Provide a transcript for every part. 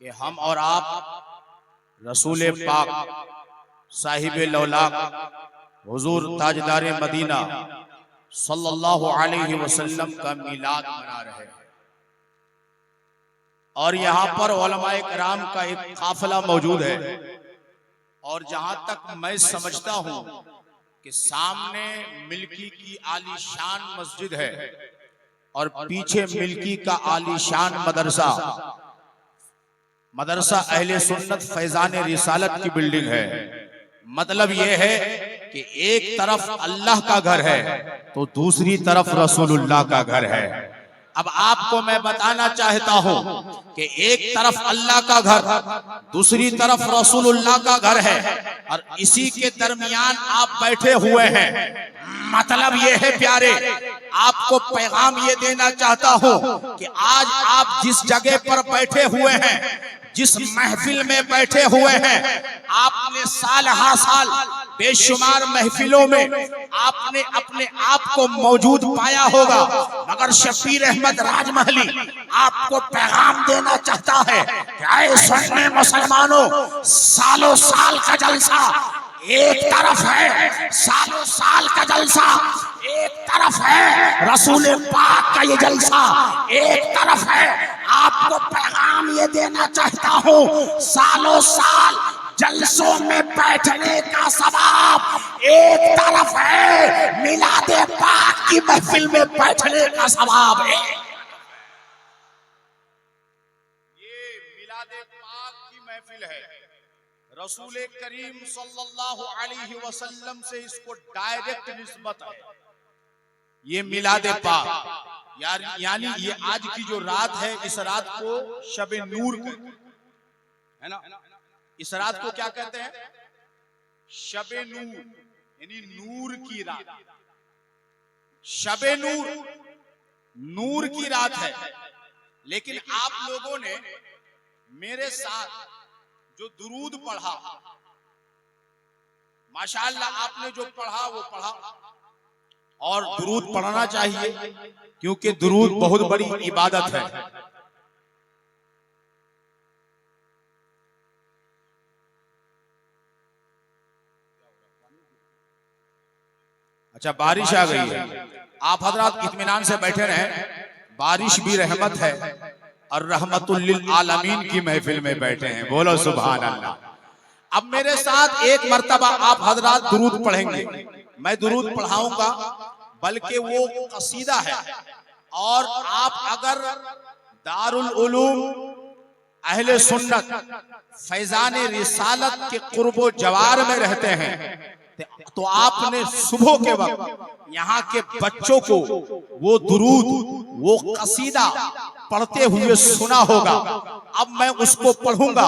कि हम और आप रसूल पाक साहिब लौलाक हुजूर ताजदार मदीना सल्लल्लाहु अलैहि वसल्लम का मिलाद मना रहे हैं। और यहाँ पर उलमाए किराम का एक काफिला मौजूद है। और जहां तक मैं समझता हूं कि सामने मिल्की की आलीशान मस्जिद है और पीछे मिल्की का आलीशान मदरसा अहले सुन्नत फैजान रिसालत की बिल्डिंग है। मतलब यह है कि एक तरफ अल्लाह का घर है तो दूसरी तरफ रसूलुल्लाह का घर है। अब आपको मैं बताना चाहता हूं कि एक तरफ अल्लाह का घर, दूसरी तरफ रसूलुल्लाह का घर है और इसी के दरमियान आप बैठे हुए हैं। मतलब ये है प्यारे, आपको पैगाम ये देना चाहता हूं कि आज आप जिस जगह पर बैठे हुए हैं, जिस महफिल में बैठे हुए हैं, आपने साल हर साल बेशुमार महफिलों में आपने अपने आप को मौजूद पाया होगा, मगर शफीर अहमद राजमहली आपको पैगाम देना चाहता है कि आए सुनने मुसलमानों, सालों साल का जलसा एक तरफ है, सालों साल का जलसा एक तरफ है, रसूल पाक का ये जलसा एक तरफ है। आपको पैगाम ये देना चाहता हूँ, सालों साल जलसों में बैठने का सवाब एक तरफ है, मिलादे पाक की महफिल में बैठने का सवाब है। ये मिलादे पाक की महफिल है, रसूल करीम सल्लल्लाहु अलैहि वसल्लम से इसको डायरेक्ट निस्बत है। ये मिलादे पाक यानी ये आज की जो रात है, इस रात को शबे नूर है ना। इस रात को क्या कहते हैं? शबे नूर, यानी नूर की रात। शबे नूर नूर की रात है। लेकिन आप लोगों ने मेरे साथ जो दुरूद पढ़ा, माशाअल्लाह आपने जो पढ़ा वो पढ़ा, और दुरूद पढ़ना चाहिए क्योंकि दुरूद बहुत बड़ी इबादत है। अच्छा, बारिश आ गई है। आप हजरात इत्मीनान से बैठे रहें, बारिश भी रहमत है और रहमतुल लिल आलमीन की महफिल में बैठे हैं। बोलो सुभान अल्लाह। अब मेरे साथ एक मर्तबा आप हजरात दुरूद पढ़ेंगे। मैं दुरूद पढ़ाऊंगा, बल्कि वो कसीदा है। और आप अगर दारुल उलूम अहले सुन्नत फैजान रिसालत के कुर्बो जवार में रहते हैं तो आपने सुबह के वक्त यहाँ के बच्चों को वो दुरूद, वो कसीदा पढ़ते हुए सुना होगा। अब मैं उसको पढ़ूंगा।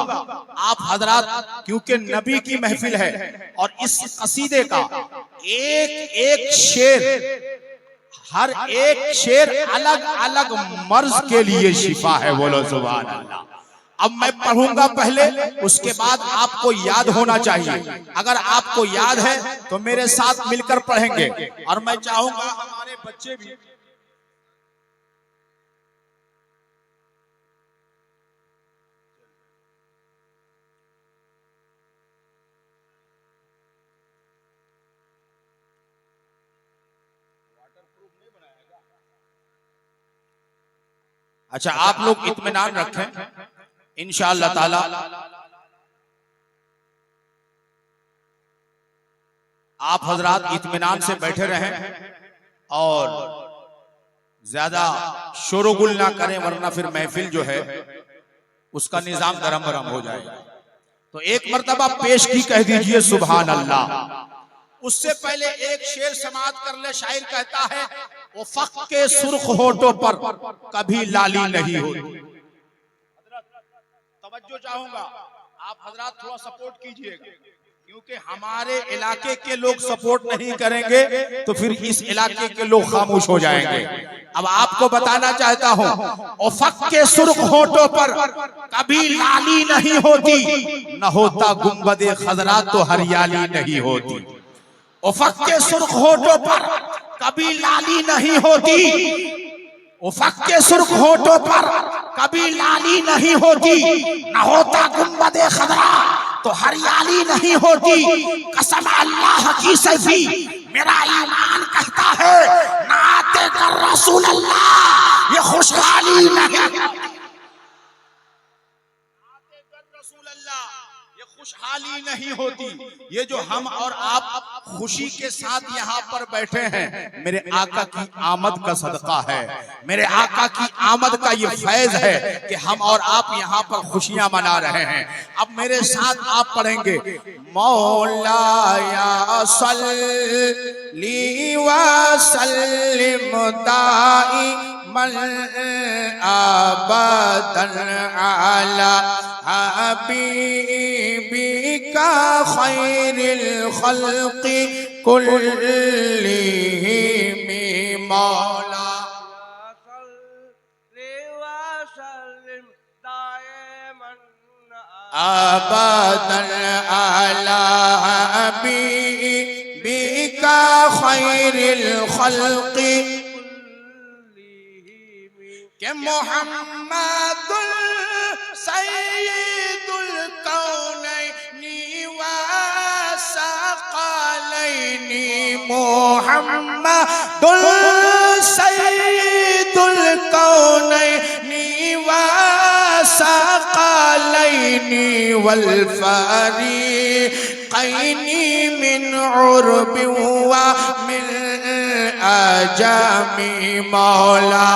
आप हजरात, क्योंकि नबी की महफिल है और इस कसीदे का एक एक शेर, हर एक शेर अलग अलग मर्ज के लिए शिफा है। बोलो सुभान अल्लाह। अब मैं पढ़ूंगा पहले, उसके बाद आपको याद होना चाहिए। अगर आपको याद है तो मेरे साथ मिलकर पढ़ेंगे। और मैं चाहूंगा हमारे बच्चे भी अच्छा, आप लोग इत्मीनान रखें, इंशाअल्लाह ताला आप हजरात इत्मीनान से बैठे रहें और ज्यादा शोरगुल ना करें, वरना फिर महफिल जो है उसका निजाम गरम गरम हो जाएगा। तो एक मर्तबा पेश की कह दीजिए सुभान अल्लाह। उससे पहले एक शेर समाअत कर ले। शायर कहता है, वो फक के सुर्ख होठों पर कभी लाली नहीं होती। तवज्जो चाहूंगा, आप हजरात थोड़ा सपोर्ट कीजिएगा, क्योंकि हमारे इलाके के लोग सपोर्ट नहीं करेंगे तो फिर इस इलाके के लोग खामोश हो जाएंगे। अब आपको बताना चाहता हूं, उफक के सुर्ख होठों पर कभी लाली नहीं होती, न होता गुंबदे खजरा तो हरियाली नहीं होती। उफक के सुर्ख होठों पर कभी लाली नहीं होती, उफक के सुर्ख होठों पर कभी लाली नहीं होती, न होता गुंबदे खदरा तो हरियाली नहीं होती। कसम अल्लाह की सही मेरा ईमान कहता है, नाते कर रसूल अल्लाह ये खुशहाली नहीं, ये खुशहाली नहीं होती। ये जो हम और आप खुशी के साथ यहाँ पर बैठे हैं, मेरे आका की आमद का सदका है, मेरे आका की आमद का ये फैज है कि हम और आप यहाँ पर खुशियां मना रहे हैं। अब मेरे साथ आप पढ़ेंगे, मौलाया सल्ली व सल्लिम दाइमन अबदन अला हबीबिका खैरिल खल्क़ि कुल्लिहिम मौला अबदन अला हबीबिका खैरिल खल्क़ि के मोहम्मदुल सय्यदुल कौनैनि व सकलैनि, मोहम्मदुल सय्यदुल कौनैनि व सकलैनि वल फरीक़ैनि मिन उर्बि व मिन अजमी मौला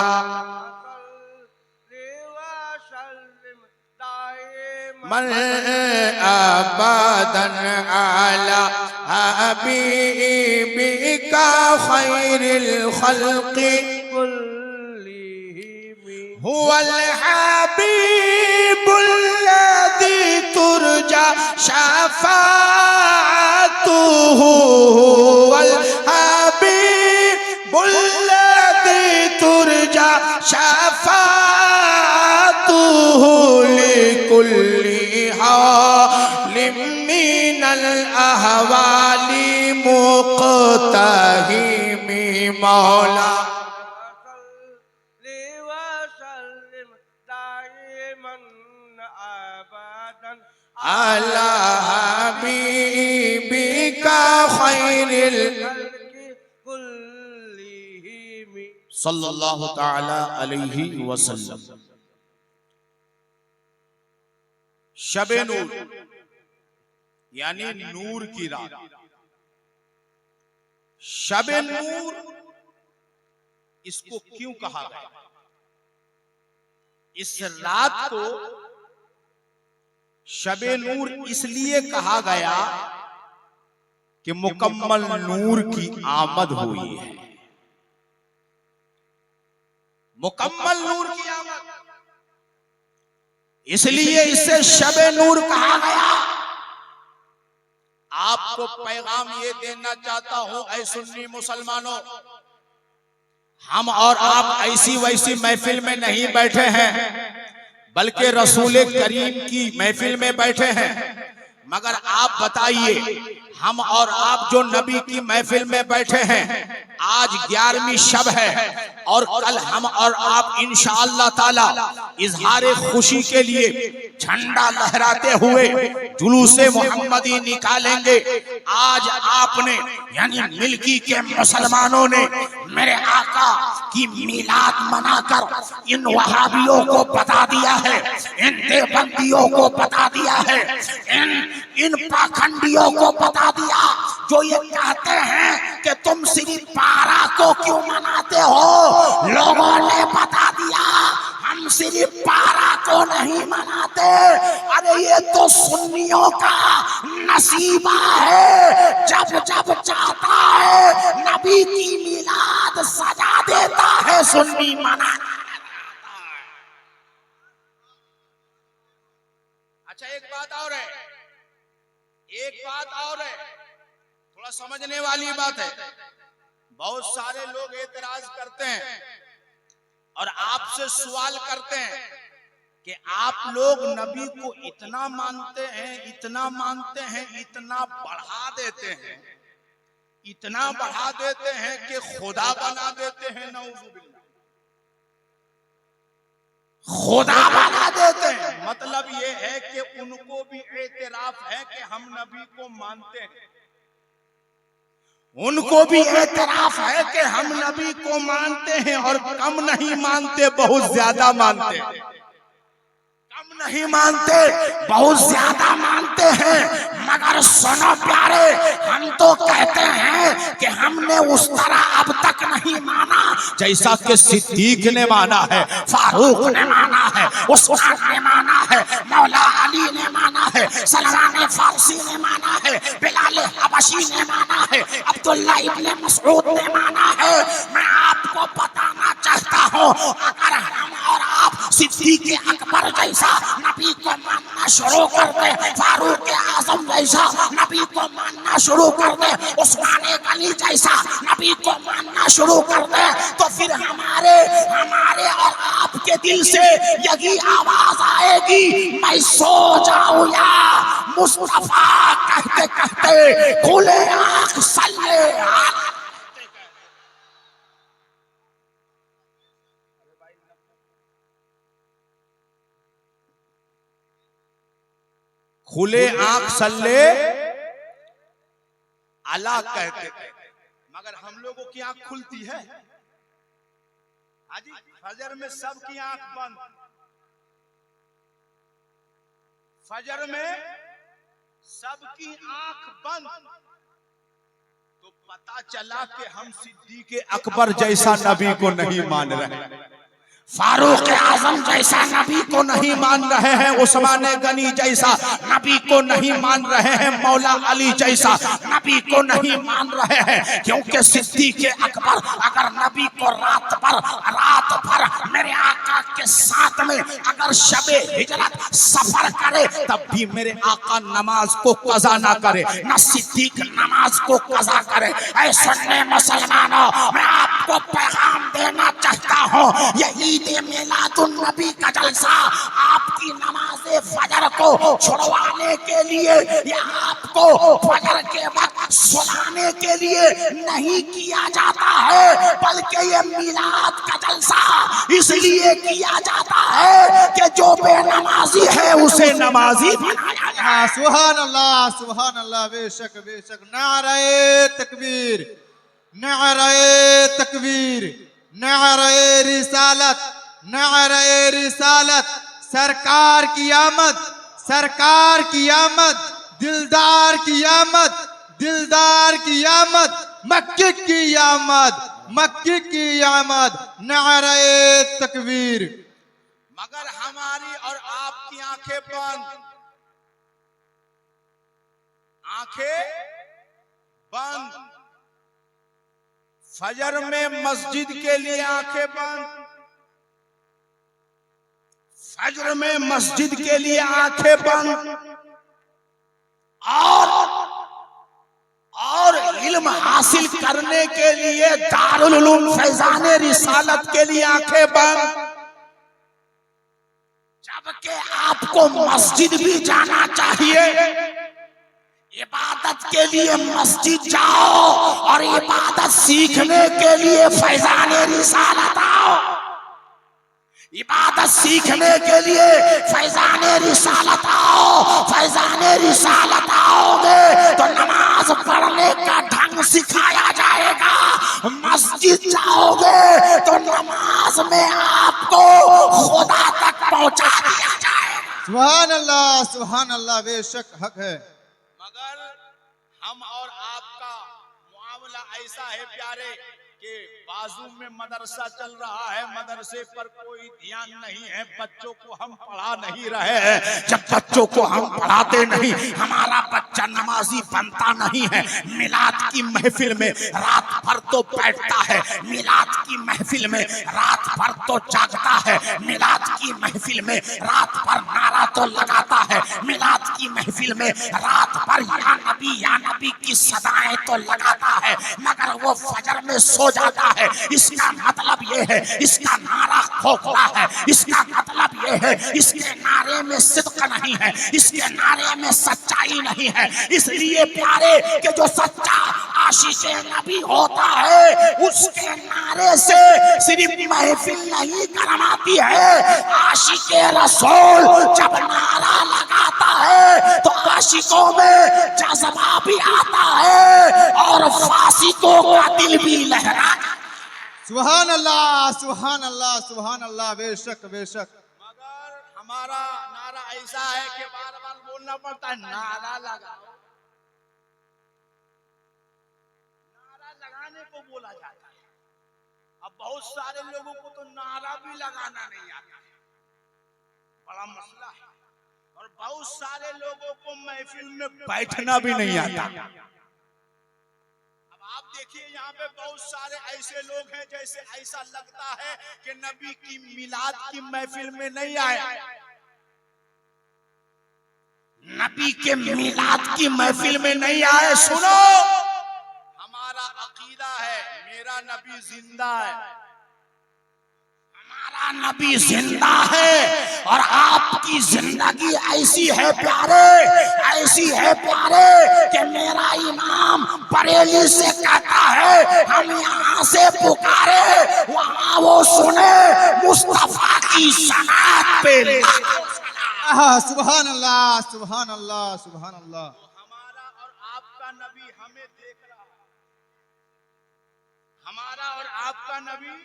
मन अबदन अला हबीबिका खैरिल खल्क़ि हुवल हबीबुल्लज़ी तुरजा शफ़ाअतुहु, हुवल हबीबुल्लज़ी तुरजा शफ़ाअतुहु लिकुल्लि हालिम मिनल अहवाली मुक़तहिमी मौला अला हबीबिका खैरिल सल्लल्लाहु तआला अलैहि वसल्लम। शबे नूर यानी नूर की रात। शबे नूर इसको क्यों कहा गया? इस रात को शबे नूर इसलिए कहा गया कि मुकम्मल नूर की आमद हुई है। मुकम्मल नूर की आमद, इसलिए इसे शबे नूर कहा गया। आपको पैगाम ये देना चाहता हूं, ऐ सुन्नी मुसलमानों, हम और आप ऐसी वैसी महफिल में नहीं बैठे हैं, बल्कि रसूल करीम की महफिल में बैठे हैं। मगर आप बताइए, हम और आप जो नबी की महफिल में बैठे हैं, आज 11वीं शब है और कल हम और आप इंशाअल्लाह ताला इजहारे खुशी के लिए झंडा लहराते हुए जुलूसे मोहम्मदी निकालेंगे। आज आपने यानी मिल्की के मुसलमानों ने मेरे आका की मीलाद मनाकर इन वहाबियों को बता दिया है, इन देवबंदियों को बता दिया है, इन पाखंडियों को बता दिया जो ये कहते हैं कि तुम सिर्फ 12 को क्यों मनाते हो। लोगों ने बता दिया हम सिर्फ 12 को नहीं मनाते। अरे ये तो सुन्नियों का नसीबा है, जब जब चाहता है नबी की मिलाद सजा देता है, सुन्नी मना। अच्छा एक बात और है, एक बात और है, थोड़ा समझने वाली बात है। बहुत सारे लोग एतराज करते हैं और आपसे सवाल करते हैं कि आप लोग नबी को इतना मानते हैं, इतना मानते हैं, इतना बढ़ा देते हैं, इतना बढ़ा देते हैं कि खुदा बना देते हैं। नऊजुबिल्लाह। खुदा बना देते हैं। मतलब ये है कि उनको भी एतराफ है कि हम नबी को मानते हैं, उनको भी एतराफ है कि हम नबी को मानते हैं, और कम नहीं मानते, बहुत ज्यादा मानते हैं। कम नहीं मानते, बहुत ज्यादा मानते हैं। मगर सुनो प्यारे, हम तो कहते हैं कि हमने उस तरह अब तक नहीं माना जैसा कि सिद्दीक ने माना है, फारूक ने माना है, उस्मान ने माना है, मौला अली ने माना है, सलमान फारसी ने माना है, बिलाल हबशी ने माना है, अब्दुल्ला इब्ने मसऊद ने माना है। मैं आपको बताना चाहता हूँ, अगर हम और आप सिद्दीक अकबर जैसा नबी को मानना शुरू कर दे, फारूक आजम जैसा नबी को मानना शुरू कर दे, उस्मान गनी जैसा नबी को मानना शुरू कर दे, तो फिर हमारे और आपके दिल से यही आवाज आएगी, मैं सो जाऊं या मुस्तफा कहते कहते खुले आंख सल्ले खुले आंख सल्ले अला कहते थे। मगर हम लोगों की आंख खुलती है? हाजी, फजर में सबकी आंख बंद, फजर में सबकी आंख बंद, तो पता चला कि हम सिद्दीक अकबर जैसा नबी को नहीं मान रहे, फारूक आजम जैसा नबी को नहीं मान रहे हैं, उस्मान गनी जैसा नबी को नहीं मान रहे हैं, मौला अली जैसा नबी को नहीं मान रहे हैं। क्योंकि सिद्दीक अकबर अगर नबी को रात भर मेरे आका के साथ में अगर शबे हिजरत सफर करे, तब भी मेरे आका नमाज को कज़ा ना करे, न सिद्दीक नमाज को कज़ा करे। ऐ सुन्नी मुसलमानों, मैं आपको पैगाम देना चाहता हूँ, यही मिलादुन नबी का जलसा आपकी नमाज़े फजर को छुड़वाने के लिए या आपको फजर के वक्त सुलाने के लिए नहीं किया जाता है, बल्कि ये मिलाद का जलसा इसलिए किया जाता है कि जो बेनमाजी है उसे नमाजी बनाया जाए। सुभान अल्लाह, सुभान अल्लाह। बेशक बेशक। नारे तकबीर, नारे तकबीर, नारे रिसालत, नारे रिसालत। सरकार की आमद, सरकार की आमद, दिलदार की आमद, दिलदार की आमद, मक्की की आमद, मक्की की आमद। नारे तकबीर। मगर हमारी और आपकी आंखें बंद, आंखें बंद, फजर में मस्जिद के लिए आंखें बंद, फजर में मस्जिद के लिए आंखें बंद, और इल्म हासिल करने के लिए दारुल उलूम फैजान रिसालत के लिए आंखें बंद। जबकि आपको मस्जिद भी जाना चाहिए, इबादत के लिए मस्जिद जाओ और इबादत सीखने के लिए फैजान रिसालत आओ। इबादत सीखने के लिए फैजान रिसालत आओ, फैजान रिसालत आओगे तो नमाज पढ़ने का ढंग सिखाया जाएगा, मस्जिद जाओगे तो नमाज में आपको खुदा तक पहुंचा दिया जाएगा। सुभान अल्लाह, सुभान अल्लाह। बेशक हक है। मगर हम और आपका मामला ऐसा है प्यारे कि बाजू में मदरसा चल रहा है, मदरसे पर कोई ध्यान नहीं है, बच्चों को हम पढ़ा नहीं रहे हैं। जब बच्चों को हम पढ़ाते नहीं, हमारा बच्चा नमाजी बनता नहीं है। मिलाद की महफिल में रात भर तो बैठता है, मिलाद की महफिल में रात भर तो जागता है, मिलाद की महफिल में रात भर नारा तो लगाता है, मिलाद की महफिल में रात भर या नबी की सदाएं तो लगाता है, मगर वो फजर में सो जाता है। इसका मतलब ये है, इसका नारा खोखला है, इसका मतलब ये है, इसके नारे में सिद्क नहीं है, इसके नारे में सच्चाई नहीं है। इसलिए प्यारे कि जो सच्चा आशिक़े नबी होता है उसके नारे से सिर्फ महफिल नहीं करवाती है। आशिक़े रसूल जब नारा लगाता है तो आशिकों में जज्बा भी आता है और फासिकों का दिल भी लहराता। सुभान अल्लाह, सुभान अल्लाह, सुभान अल्लाह। बेशक बेशक। मगर हमारा नारा ऐसा है कि बार बार बोलना पड़ता है, नारा लगाओ। नारा लगाने को बोला जाता है। अब बहुत सारे लोगों को तो नारा भी लगाना नहीं आता, बड़ा मसला है। और बहुत सारे लोगों को महफिल में बैठना भी नहीं आता। अब आप देखिए यहाँ पे बहुत सारे ऐसे लोग हैं जैसे ऐसा लगता है कि नबी की मिलाद की महफिल में नहीं आए। नबी के मिलाद की महफिल में नहीं आए। सुनो, हमारा अकीदा है मेरा नबी जिंदा है, हमारा नबी जिंदा है और आपकी जिंदगी ऐसी है प्यारे, ऐसी है प्यारे कि मेरा इमाम बरेली से कहता है हम यहाँ से पुकारे वहाँ वो सुने मुस्तफा की सनात पे। सुभान अल्लाह, सुभान अल्लाह, सुभान अल्लाह। हमारा और आपका नबी हमें देख रहा है, हमारा और आपका नबी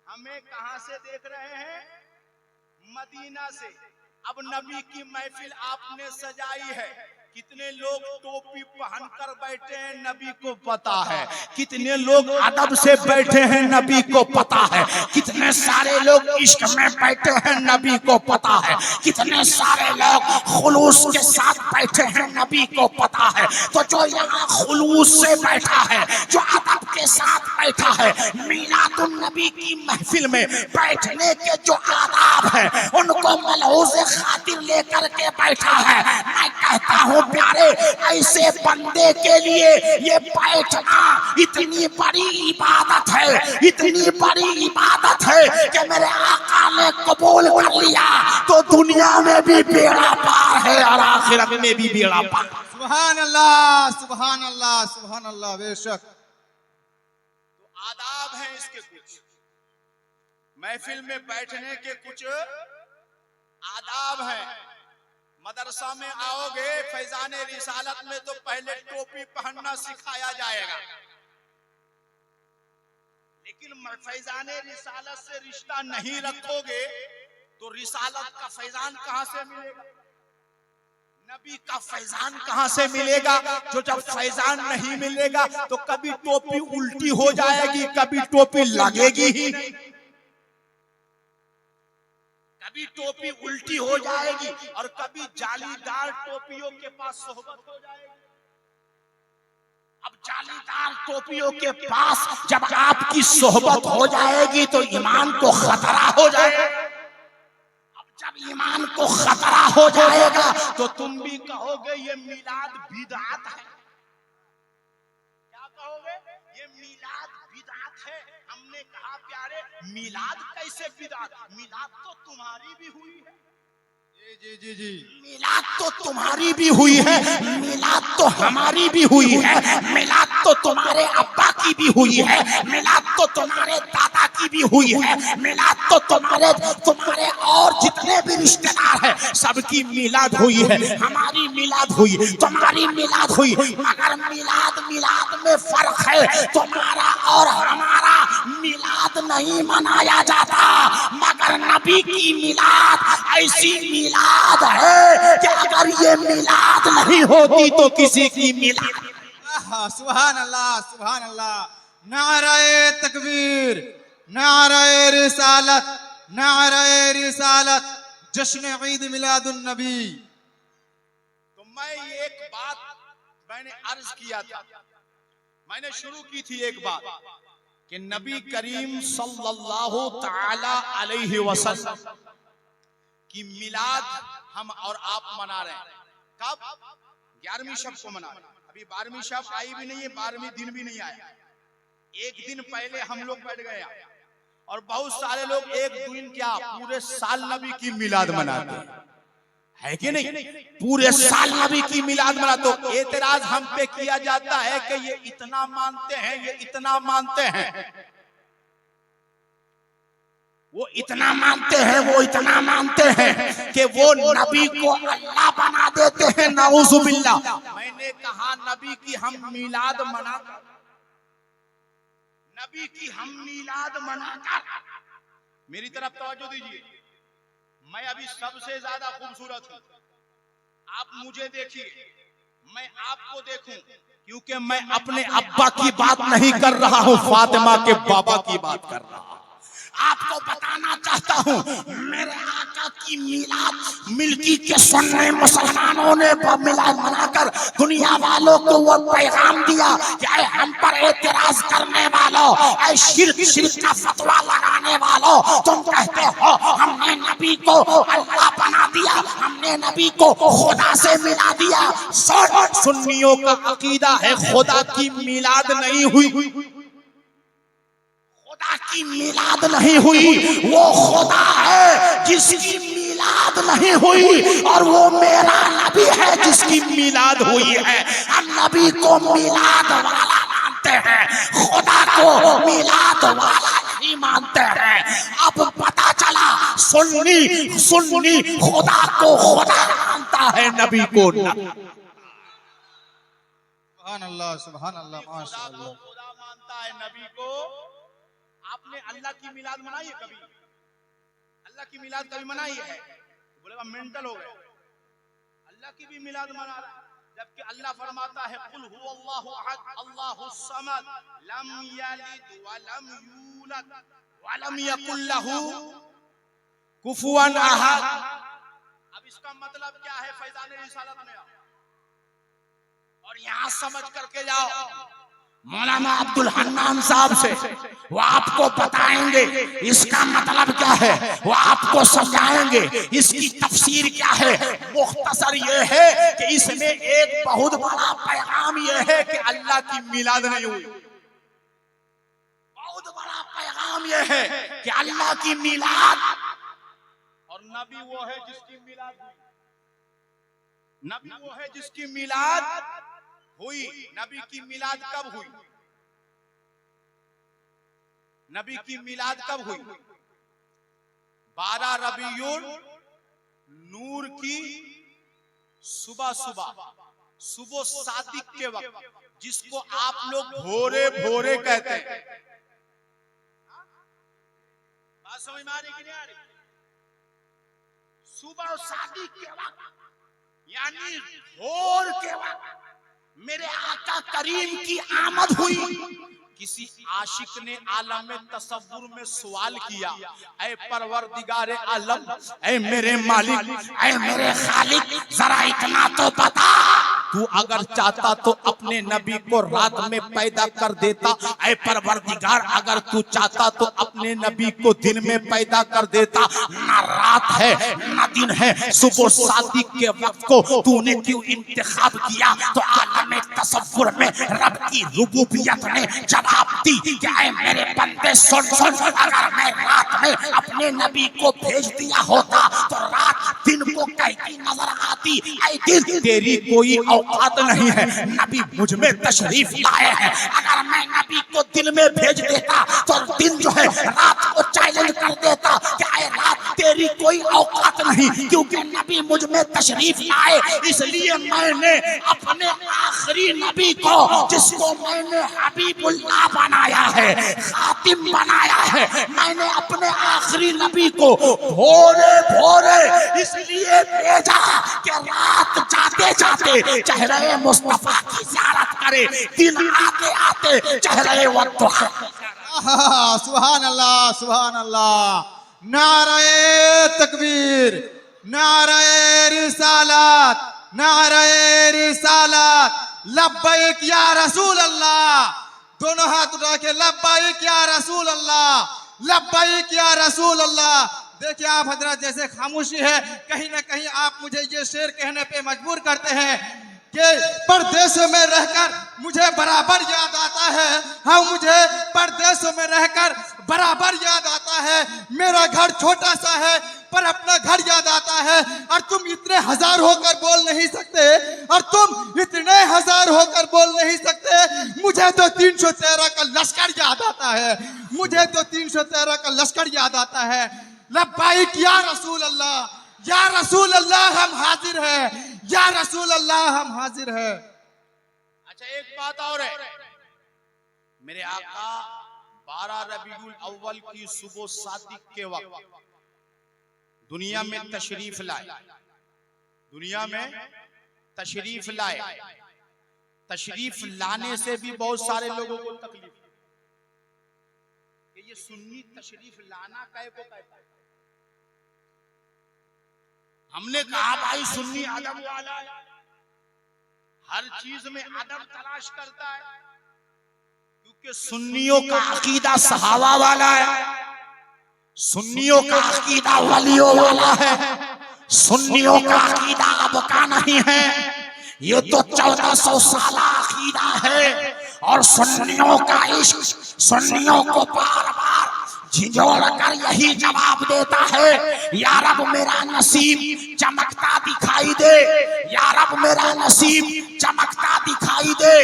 हमें कहां से देख रहे हैं? मदीना से। अब नबी की महफिल आपने सजाई है, कितने लोग टोपी पहनकर बैठे हैं नबी को पता है, कितने लोग अदब से बैठे हैं नबी को पता है, कितने सारे लोग इश्क में बैठे हैं नबी को पता है, कितने सारे लोग खुलूस के साथ बैठे हैं नबी को पता है। तो जो यहाँ खुलूस से बैठा है, जो अदब के साथ बैठा है, मीलादुन नबी की महफिल में बैठने के जो आदाब है उनको मलहूज़े खातिर लेकर के बैठा है। मैं कहता हूँ प्यारे, ऐसे बंदे के लिए ये बैठना इतनी बड़ी इबादत है, इतनी बड़ी इबादत है कि मेरे आका ने कबूल कर लिया तो दुनिया में भी बेड़ा पार है और आखिरत में भी बेड़ा पार। सुभान अल्लाह, सुभान अल्लाह, सुभान अल्लाह। बेशक। तो आदाब हैं इसके कुछ, महफिल में बैठने के कुछ आदाब हैं। मदरसा में आओगे फैजाने रिसालत में तो पहले टोपी पहनना सिखाया जाएगा, लेकिन फैजाने रिसालत से रिश्ता नहीं रखोगे तो रिसालत का फैजान कहां से मिलेगा, नबी का फैजान कहां से मिलेगा? जो जब फैजान नहीं मिलेगा तो कभी टोपी उल्टी हो जाएगी, कभी टोपी लगेगी ही नहीं, कभी टोपी उल्टी हो जाएगी और कभी जालीदार टोपियों के पास सोहबत हो जाएगी। अब जालीदार टोपियों के पास जब आपकी सोहबत हो जाएगी तो ईमान को खतरा हो जाएगा। अब जब ईमान को खतरा हो जाएगा तो तुम भी कहोगे ये मिलाद बिदअत है। क्या कहोगे? ये मिलाद बिदअत है। हमने कहा प्यारे, मिलाद कैसे बिदअत? मिलाद तो तुम्हारी भी हुई है। जी जी जी। मिलाद तो तुम्हारी भी हुई है, मिलाद तो हमारी भी हुई है, मिलाद तो तुम्हारे अब्बा की भी हुई है, मिलाद तो तुम्हारे दादा की भी हुई है, मिलाद तो तुम्हारे और जितने भी रिश्तेदार हैं सबकी मिलाद हुई है। हमारी मिलाद हुई, तुम्हारी मिलाद हुई, मगर मिलाद में फर्क है। तुम्हारा और हमारा मिलाद नहीं मनाया जाता, मगर नबी की मिलाद ऐसी मिलाद है कि अगर ये मिलाद नहीं होती तो किसी की मिलाद। सुभान अल्लाह, सुभान अल्लाह। नाराए तकबीर, नाराए रिसालत, नाराए रिसालत, जश्न ईद मिलादुन नबी। तो मैं एक बात मैंने अर्ज किया था, मैंने शुरू की थी एक बात कि नबी करीम सल्लल्लाहु ताला अलैहि वसल्लम की मिलाद हम और आप मना रहे हैं। कब? 11वीं शब को मना रहे हैं। अभी 12वीं शब आई भी नहीं है, 12वीं दिन भी नहीं आया। एक दिन पहले हम लोग बैठ गए और बहुत सारे लोग एक दिन क्या पूरे साल नबी की मिलाद मनाते हैं। है कि नहीं? पूरे साल नबी की मिलाद मना। तो एतराज हम पे किया जाता है कि ये इतना मानते हैं, ये इतना मानते हैं, वो इतना मानते हैं, वो इतना मानते हैं कि वो नबी को अल्लाह बना देते हैं। नाउजुबिल्लाह। मैंने कहा नबी की हम मिलाद मनाकर, नबी की हम मिलाद मनाकर, मेरी तरफ तवज्जो दीजिए, मैं अभी सबसे ज्यादा खूबसूरत हूं, आप मुझे देखिए, मैं आपको देखूं, क्योंकि मैं अपने अब्बा की बात नहीं कर रहा हूं, फातिमा के बाबा की बात कर रहा हूं। आपको बताना चाहता हूं, मेरे आका की मिलाद मिल्की के सुन्नी मुसलमानों ने मिलाद मनाकर दुनिया वालों को वो पैगाम दिया कि हम पर एतराज करने वालों, शिर्क का फतवा लगाने वालों, तुम कहते हो हमने नबी को अल्लाह बना दिया, हमने नबी को खुदा से मिला दिया। सुन्नियों का अकीदा है खुदा की मिलाद नहीं हुई, खुदा की मिलाद नहीं हुई, वो खुदा है जिसकी मिलाद नहीं हुई, और वो मेरा नबी है जिसकी मिलाद हुई है। हम नबी को मिलाद वाला मानते हैं, खुदा को मिलाद वाला नहीं मानते हैं। अब पता चला सुन्नी खुदा को खुदा मानता है, नबी को नबी। सुभान अल्लाह, माशाअल्लाह। खुदा मानता है, नबी को। आपने अल्लाह की मिलाद मनाई है कभी? अल्लाह की मिलाद कभी मनाई है? बोलेगा मेंटल हो गए, अल्लाह की भी मिलाद मना रहा है, जबकि अल्लाह फरमाता है कुल हुवल्लाहु अहद अल्लाहुस समद लम यलिद व लम यूलद व लम यकुल लहू कुफुवन अहद। अब इसका मतलब क्या है फैजान रिसालत में? और यहां समझ करके जाओ मौलाना अब्दुल हन्नान साहब से, वो आपको बताएंगे इसका मतलब क्या है, वो आपको समझाएंगे इसकी तफसीर क्या है। मुख्तसर ये है कि इसमें एक बहुत बड़ा पैगाम ये है कि अल्लाह की मिलाद नहीं हुई। बहुत बड़ा पैगाम ये है कि अल्लाह की मिलाद, और नबी वो है जिसकी मिलाद हुई, नबी वो है जिसकी मिलाद हुई। नबी की मिलाद कब हुई? नबी की मिलाद कब हुई? 12 रबीउल नूर की सुबह सादिक के वक्त, जिसको आप लोग भोरे भोरे कहते हैं। बात समझ में आ रही कि नहीं आ रही? सुबह सादिक के वक्त, यानी भोर के वक्त मेरे आका करीम की आमद हुई। किसी आशिक ने आलम में तसव्वुर में सवाल किया, ऐ परवरदिगार आलम, ऐ मेरे मालिक, ऐ मेरे खालिक, जरा इतना तो बता, तू अगर चाहता तो अपने नबी को रात में पैदा कर देता। ऐ परवरदिगार, अगर तू चाहता तो अपने नबी को दिन में पैदा कर देता। ना रात है ना दिन है, सुबह सादिक के वक्त को तूने क्यों इंतखाब किया? तो आलम तसव्वुर में रब की रुबूबियत ने जवाब दी कि ऐ मेरे बंदे सुन, अगर मैं रात में अपने नबी को भेज दिया होता तो रात दिन को कहती नजर आती, ऐ दिन तेरी कोई औकात नहीं है, नबी मुझ में तशरीफ लाए हैं। अगर मैं नबी को दिन में भेज देता तो दिन जो है रात को चैलेंज कर देता कि ऐ रात तेरी कोई औकात नहीं, क्योंकि नबी मुझ में तशरीफ लाए। इसलिए मैंने अपने आखिरी नबी को, जिसको मैंने हबीबुल्लाह बनाया है, खातिम बनाया है, मैंने अपने आखिरी नबी को भोरे भोरे इसलिए भेजा कि रात जाते जाते चेहरे मुस्तफा की ज़ियारत करे, दिन आते आते चेहरे वद्दुहा। सुभान अल्लाह, सुभान अल्लाह। नारे तकबीर, नारे रिसालत, नारे रिसालत, लब्बैक या रसूल अल्लाह। दोनों हाथ उठा के लब्बैक या रसूल अल्लाह, लब्बैक या रसूल अल्लाह। देखिए आप हजरत, जैसे खामोशी है, कहीं ना कहीं आप मुझे ये शेर कहने पे मजबूर करते हैं कि परदेशों में रहकर मुझे बराबर याद आता है। हाँ, मुझे परदेशों में रहकर बराबर याद आता है। मेरा घर छोटा सा है पर अपना घर याद आता है, और तुम इतने हजार होकर बोल नहीं सकते और तुम इतने हजार होकर बोल नहीं सकते। मुझे तो 313 का लश्कर याद आता है, मुझे तो 313 का लश्कर याद आता है। लब्बाइक या रसूल अल्लाह, या रसूल अल्लाह हम हाजिर हैं, या रसूल अल्लाह हम हाजिर हैं। अच्छा, एक बात और है, मेरे आका 12 रबीउल अव्वल की सुबह सादिक के वक्त दुनिया में तशरीफ लाए, दुनिया में तशरीफ लाए। तशरीफ लाने से भी बहुत सारे लोगों को तकलीफ कि ये सुन्नी तशरीफ लाना कहे को कहता है। हमने कहा भाई सुन्नी अदब वाला है, हर चीज में अदब तलाश करता है, क्योंकि सुन्नियों का अकीदा सहाबा वाला है, सुन्नियों का अकीदा वलियों वाला है, सुन्नियों का अकीदा अब का नहीं है, ये तो 1400 साल अकीदा है। और सुन्नियों का इश्क सुन्नियों को बार बार झिझोड़ कर यही जवाब देता है, या रब मेरा नसीब चमकता दिखाई दे, या रब मेरा नसीब चमकता दिखाई दे,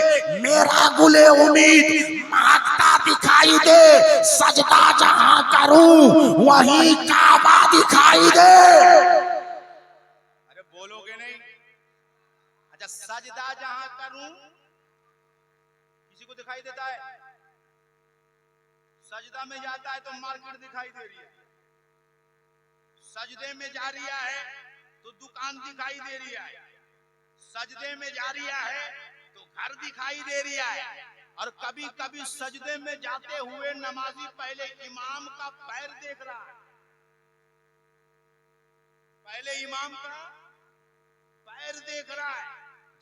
मेरा गुले उम्मीद महकता दिखाई दे, सजदा जहां करूं वहीं काबा दिखाई दे। अरे बोलोगे नहीं? अच्छा, सजदा जहां करूं किसी को दिखाई देता है? सजदा में जाता है तो मार्केट दिखाई दे रही है, सजदे में जा रिया है तो दुकान दिखाई दे रही है, सजदे में जा रिया है तो घर दिखाई दे रही है। और कभी कभी सजदे में जाते हुए नमाजी पहले इमाम का पैर देख रहा है, पहले इमाम का पैर देख रहा है,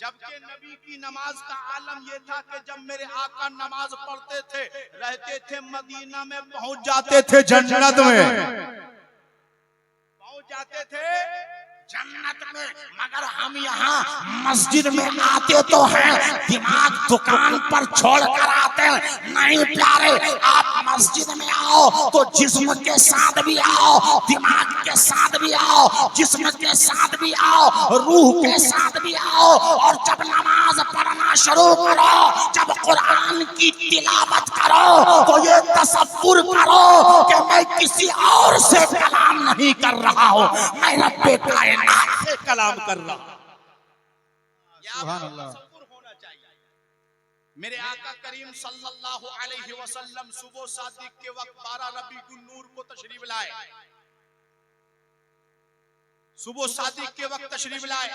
जबकि नबी की नमाज का आलम यह था कि जब मेरे आका नमाज पढ़ते थे, रहते थे मदीना में, पहुंच जाते थे जन्नत में, पहुंच जाते थे जन्नत में। मगर हम यहाँ मस्जिद में आते तो हैं, दिमाग दुकान पर छोड़ कर आते हैं। नहीं प्यारे, आप मस्जिद में आओ तो जिस्म के साथ भी आओ, दिमाग के साथ भी आओ, जिस्म के साथ भी आओ, रूह के साथ भी आओ। और जब नमाज पढ़ना शुरू करो, जब कुरान की तिलावत करो, तो ये तसव्वुर करो कि मैं किसी और से कलाम नहीं कर रहा हूँ, मैं रब्बे कायनात से कलाम कर रहा हूँ। सुभान अल्लाह। होना चाहिए। मेरे आका करीम सल्लल्लाहु अलैहि वसल्लम सुबह सादिक के वक्त 12 रबीउल नूर को तशरीफ लाए, सुबह सादिक के वक्त तशरीफ लाए।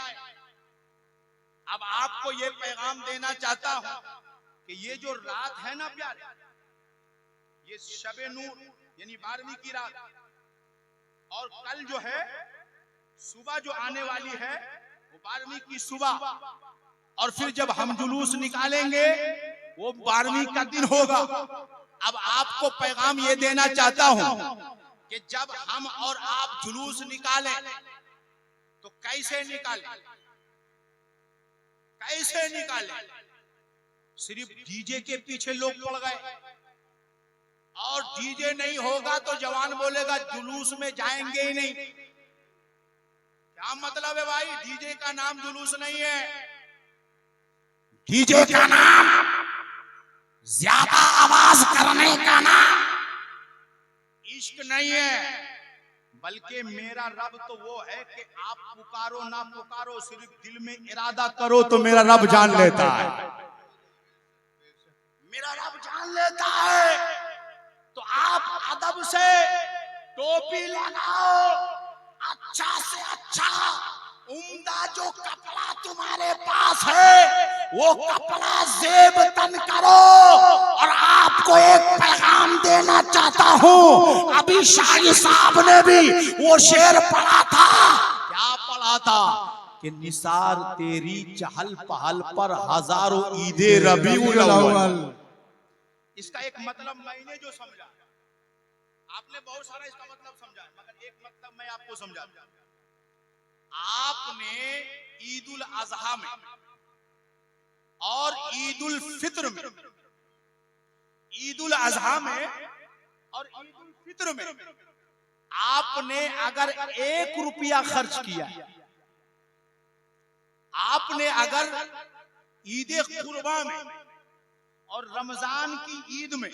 अब आपको ये पैगाम देना चाहता हूं कि ये जो रात है ना प्यारे, ये शबे नूर यानी 12वीं की रात, और कल जो है सुबह जो आने वाली है वो 12वीं की सुबह, और फिर जब हम जुलूस निकालेंगे वो 12वीं का दिन होगा। अब आपको पैगाम ये देना चाहता हूं कि जब हम और आप जुलूस निकालें तो कैसे निकालें, कैसे निकालें? सिर्फ डीजे के पीछे लोग पड़ गए, और डीजे नहीं होगा तो जवान बोलेगा जुलूस में जाएंगे ही नहीं। क्या मतलब है भाई? डीजे का नाम जुलूस नहीं है, डीजे का नाम ज्यादा आवाज करने का नाम इश्क नहीं है, बल्कि मेरा रब तो वो है कि आप पुकारो ना पुकारो, सिर्फ दिल में इरादा करो तो मेरा रब जान लेता है, मेरा रब जान लेता है। तो आप अदब से टोपी लगाओ, अच्छा से अच्छा उम्दा जो कपड़ा तुम्हारे पास है वो कपड़ा जेब तन करो। और आपको एक पैगाम देना चाहता हूँ, अभी शाही साहब ने भी वो शेर पढ़ा था। क्या पढ़ा था? कि निसार तेरी चहल पहल पर हजारों ईदे रबीउल अव्वल। इसका एक मतलब मैंने जो समझा, आपने बहुत सारा इसका मतलब समझा, मगर एक मतलब मैं आपको समझा। आपने ईद उल अजहा में और ईद उल फित्र में, ईद उल अजहा में और ईद उल फित्र में आपने अगर 1 रुपया खर्च किया, आपने अगर ईद कुर्बा में और रमजान की ईद में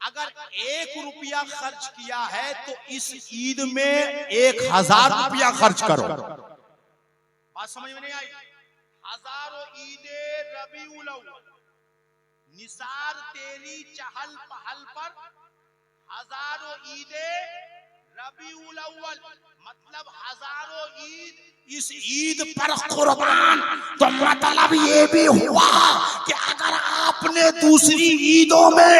अगर 1 रुपया खर्च किया है तो इस ईद में 1000 रुपया खर्च करो। बात समझ में नहीं आई? हजारों ईदे रबीउल अव्वल, निसार तेरी चहल पहल पर हजारों ईदे रबीउल अव्वल, मतलब हजारों ईद इस ईद पर कुर्बान। तो मतलब ये भी हुआ कि अगर आपने दूसरी ईदों में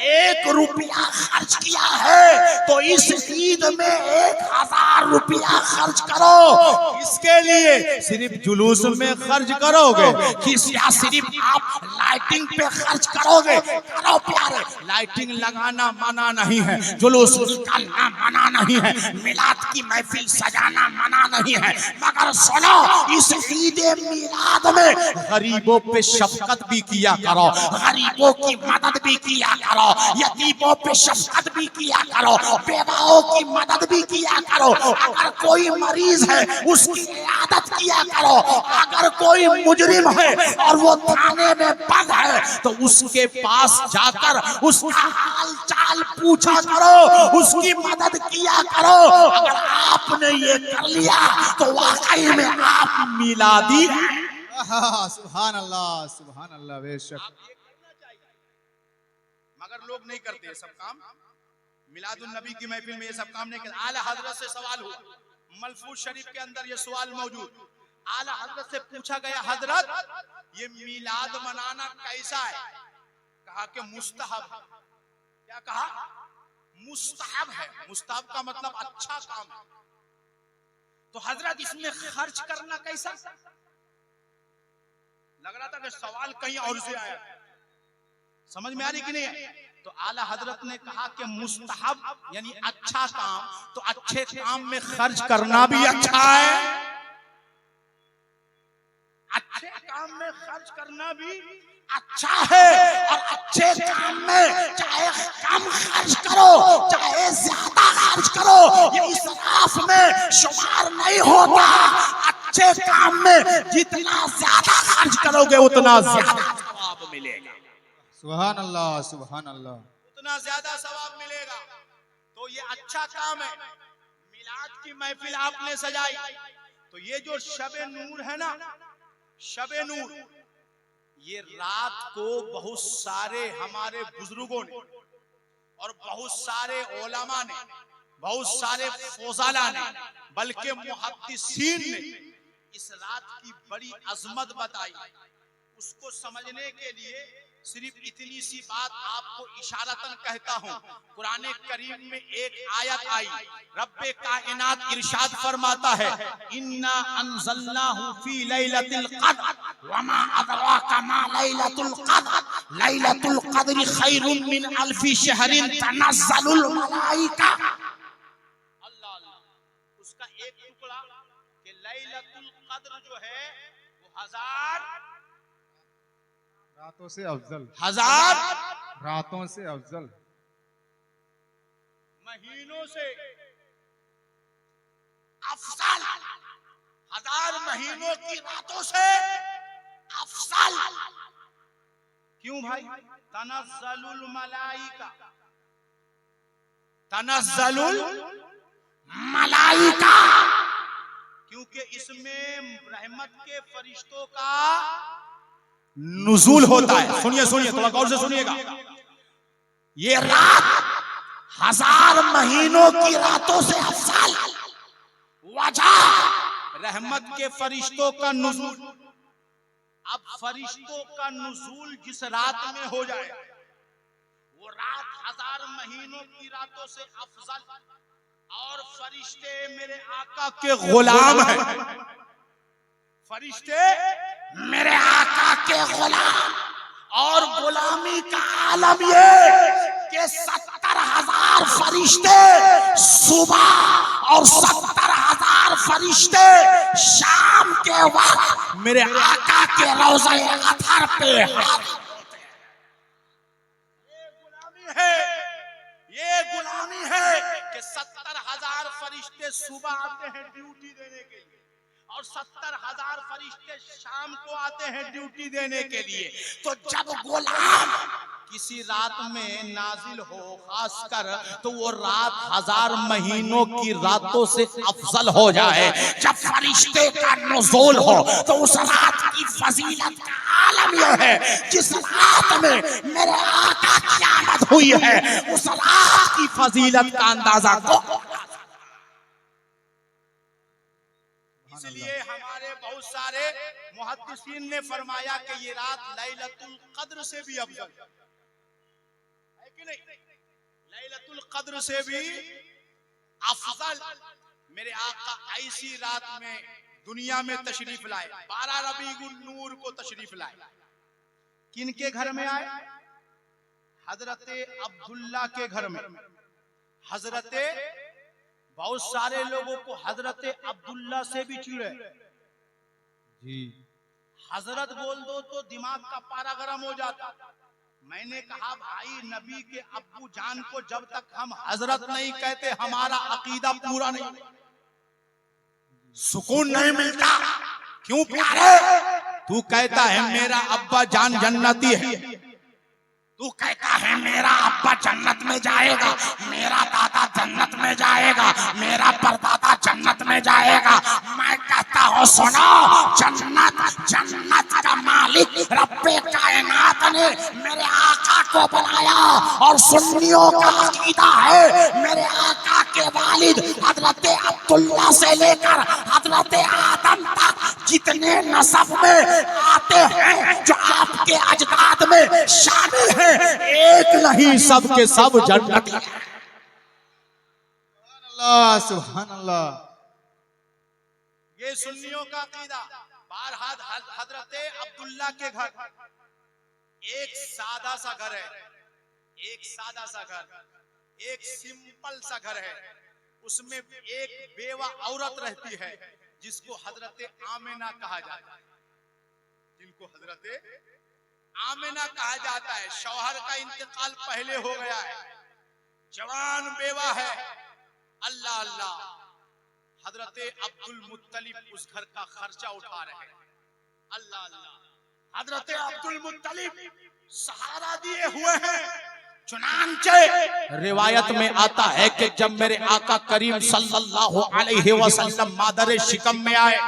1 रुपया खर्च किया है तो इस ईद में 1000 रुपया खर्च करो। इसके लिए सिर्फ जुलूस में खर्च करोगे कि या सिर्फ आप लाइटिंग पे खर्च करोगे? करो प्यारे, लाइटिंग लगाना मना नहीं है, जुलूस निकालना मना नहीं है, मिलाद की महफिल सजाना मना नहीं है, मगर सुनो इस ईद मिलाद में गरीबों पे शफकत भी किया करो, गरीबों की मदद भी किया करो, यतीमों पे शफकत भी किया करो, बेवाओं की मदद भी किया करो। अगर कोई मरीज है उसकी इयादत किया करो, अगर कोई मुजरिम है और वो थाने में बंद है तो उसके पास जाकर उसका हाल चाल पूछा करो, उसकी मदद किया करो। अगर आपने ये कर लिया तो वाकई में आप मिलादी हैं। सुभान अल्लाह बेशक। मगर लोग नहीं करते ये सब काम। मिलादुन नबी की महफिल में ये सब काम नहीं करते। आला हजरत से सवाल हुआ, मलफूज शरीफ के अंदर ये सवाल मौजूद। आला हजरत से पूछा गया, हजरत ये मिलाद मनाना कैसा है? कहा कि मुस्तहब। क्या कहा? मुस्तहब है। मुस्तहब का मतलब अच्छा काम है। तो हजरत इसमें खर्च करना कैसा? लग रहा था कि सवाल कहीं और से आया। समझ में आ रही कि नहीं? तो आला हजरत ने कहा कि मुस्तहब यानी अच्छा काम, तो अच्छे काम में खर्च करना भी अच्छा है। अच्छे काम में खर्च करना भी अच्छा है, और अच्छे काम में चाहे कम खर्च करो चाहे ज्यादा खर्च करो, ये इसराफ में शुमार नहीं होता। अच्छे काम में जितना ज्यादा खर्च करोगे उतना ज्यादा सवाब मिलेगा। सुभान अल्लाह, उतना ज्यादा सवाब मिलेगा। तो ये अच्छा काम है। मिलाद की महफिल आपने सजाई, तो ये जो शबे नूर है ना, शबे नूर, ये रात को बहुत सारे हमारे बुजुर्गों ने और बहुत सारे उलमा ने, बहुत सारे फौजाला ने, बल्कि मुहद्दिसीन ने इस रात की बड़ी अजमत बताई। उसको समझने के लिए सिर्फ इतनी सी बात आपको इशारतन कहता हूँ। कुरान करीम में एक आयत आई, रब्बे कायनात इरशाद फरमाता है, इन्ना अंज़लनाहु फी लैलतिल क़द्र वमा अदराका मा लैलतुल क़द्र लैलतुल क़द्रि खैरुम मिन अल्फि शहरिन तनज़्ज़लुल मलाइका। अल्लाह अल्लाह, उसका एक टुकड़ा कि लैलतुल क़द्र जो है वो 1000 रातों से अफजल, 1000 रातों से अफजल, महीनों से अफजल, 1000 महीनों की रातों से अफजल। क्यों भाई? तनज़्ज़लुल मलाइका, तनज़्ज़लुल मलाइका, क्योंकि इसमें रहमत के फरिश्तों का नुज़ूल होता है। सुनिए सुनिए, थोड़ा गौर से सुनिएगा। ये रात 1000 महीनों की रातों से अफजल, वजह रहमत के फरिश्तों का नुज़ूल। अब फरिश्तों का नुज़ूल जिस रात में हो जाए वो रात 1000 महीनों की रातों से अफजल। और फरिश्ते मेरे आका के गुलाम हैं, फरिश्ते मेरे आका के गुलाम। और गुलामी का आलम ये कि 70,000 फरिश्ते सुबह और 70,000 फरिश्ते शाम के वक्त मेरे आका के रोज़े अतहर पे हाजिर होते हैं। ये गुलामी है कि 70,000 फरिश्ते सुबह आते हैं ड्यूटी देने के लिए, और 70,000 फरिश्ते शाम को आते हैं ड्यूटी देने के लिए। तो जब गुलाम किसी रात में नाजिल हो खासकर, तो वो रात 1000 महीनों की रातों से अफजल हो जाए। जब फरिश्ते का नुज़ूल हो तो उस रात की फजीलत का आलम यह है, जिस रात में मेरे आका की आमद हुई है उस रात की फजीलत का अंदाजा को। इसलिए हमारे बहुत सारे मुहद्दिसीन ने फरमाया कि ये रात लैलतुल कद्र से भी अफजल है कि नहीं, लैलतुल कद्र से भी अफजल। मेरे आका ऐसी रात में दुनिया में तशरीफ लाए, 12 रबीउन नूर को तशरीफ लाए। किनके घर में आए? हजरत अब्दुल्ला के घर में। हजरत, बहुत सारे लोगों को हजरत अब्दुल्ला से भी चिढ़े जी, हजरत बोल दो तो दिमाग का पारा गर्म हो जाता। मैंने कहा भाई, नबी के अब्बू जान को जब तक हम हजरत नहीं कहते हमारा अकीदा पूरा नहीं, सुकून नहीं मिलता। क्यों प्यारे? तू कहता है मेरा अब्बा जान जन्नती है, तू कहता है मेरा अब्बा जन्नत में जाएगा, मेरा दादा जन्नत में जाएगा, मेरा परदादा जन्नत में जाएगा। मैं कहता हूँ सुनो, जन्नत का मालिक रब्बे कायनात ने मेरे आका को बनाया और सुन्नियों का अकीदा है मेरे आका के वालिद हजरत अब्दुल्ला से लेकर हजरत आदम तक जितने नसब में आते हैं जो आपके अजदाद में शामिल हैं, एक नहीं सबके सब जन्नती हैं। सुभान अल्लाह। ये सुन्नियों का अकीदा। बारहा हजरत अब्दुल्ला के घर एक सादा सा घर है, एक सादा सा घर, एक सिंपल सा घर है। उसमें एक बेवा औरत रहती है जिसको हजरत आमिना कहा जाता है, जिनको हजरत आमिना कहा जाता है। शौहर का इंतकाल पहले हो गया है, जवान बेवा है। अल्लाह अल्लाह, हजरत अब्दुल मुत्तलिब उस घर का खर्चा उठा रहे हैं। अल्लाह अल्लाह, हजरत अब्दुल मुत्तलिब सहारा दिए हुए हैं। चुनांचे रिवायत में आता है कि जब मेरे आका करीम सल्लल्लाहु अलैहि वसल्लम मादर शिकम में आए,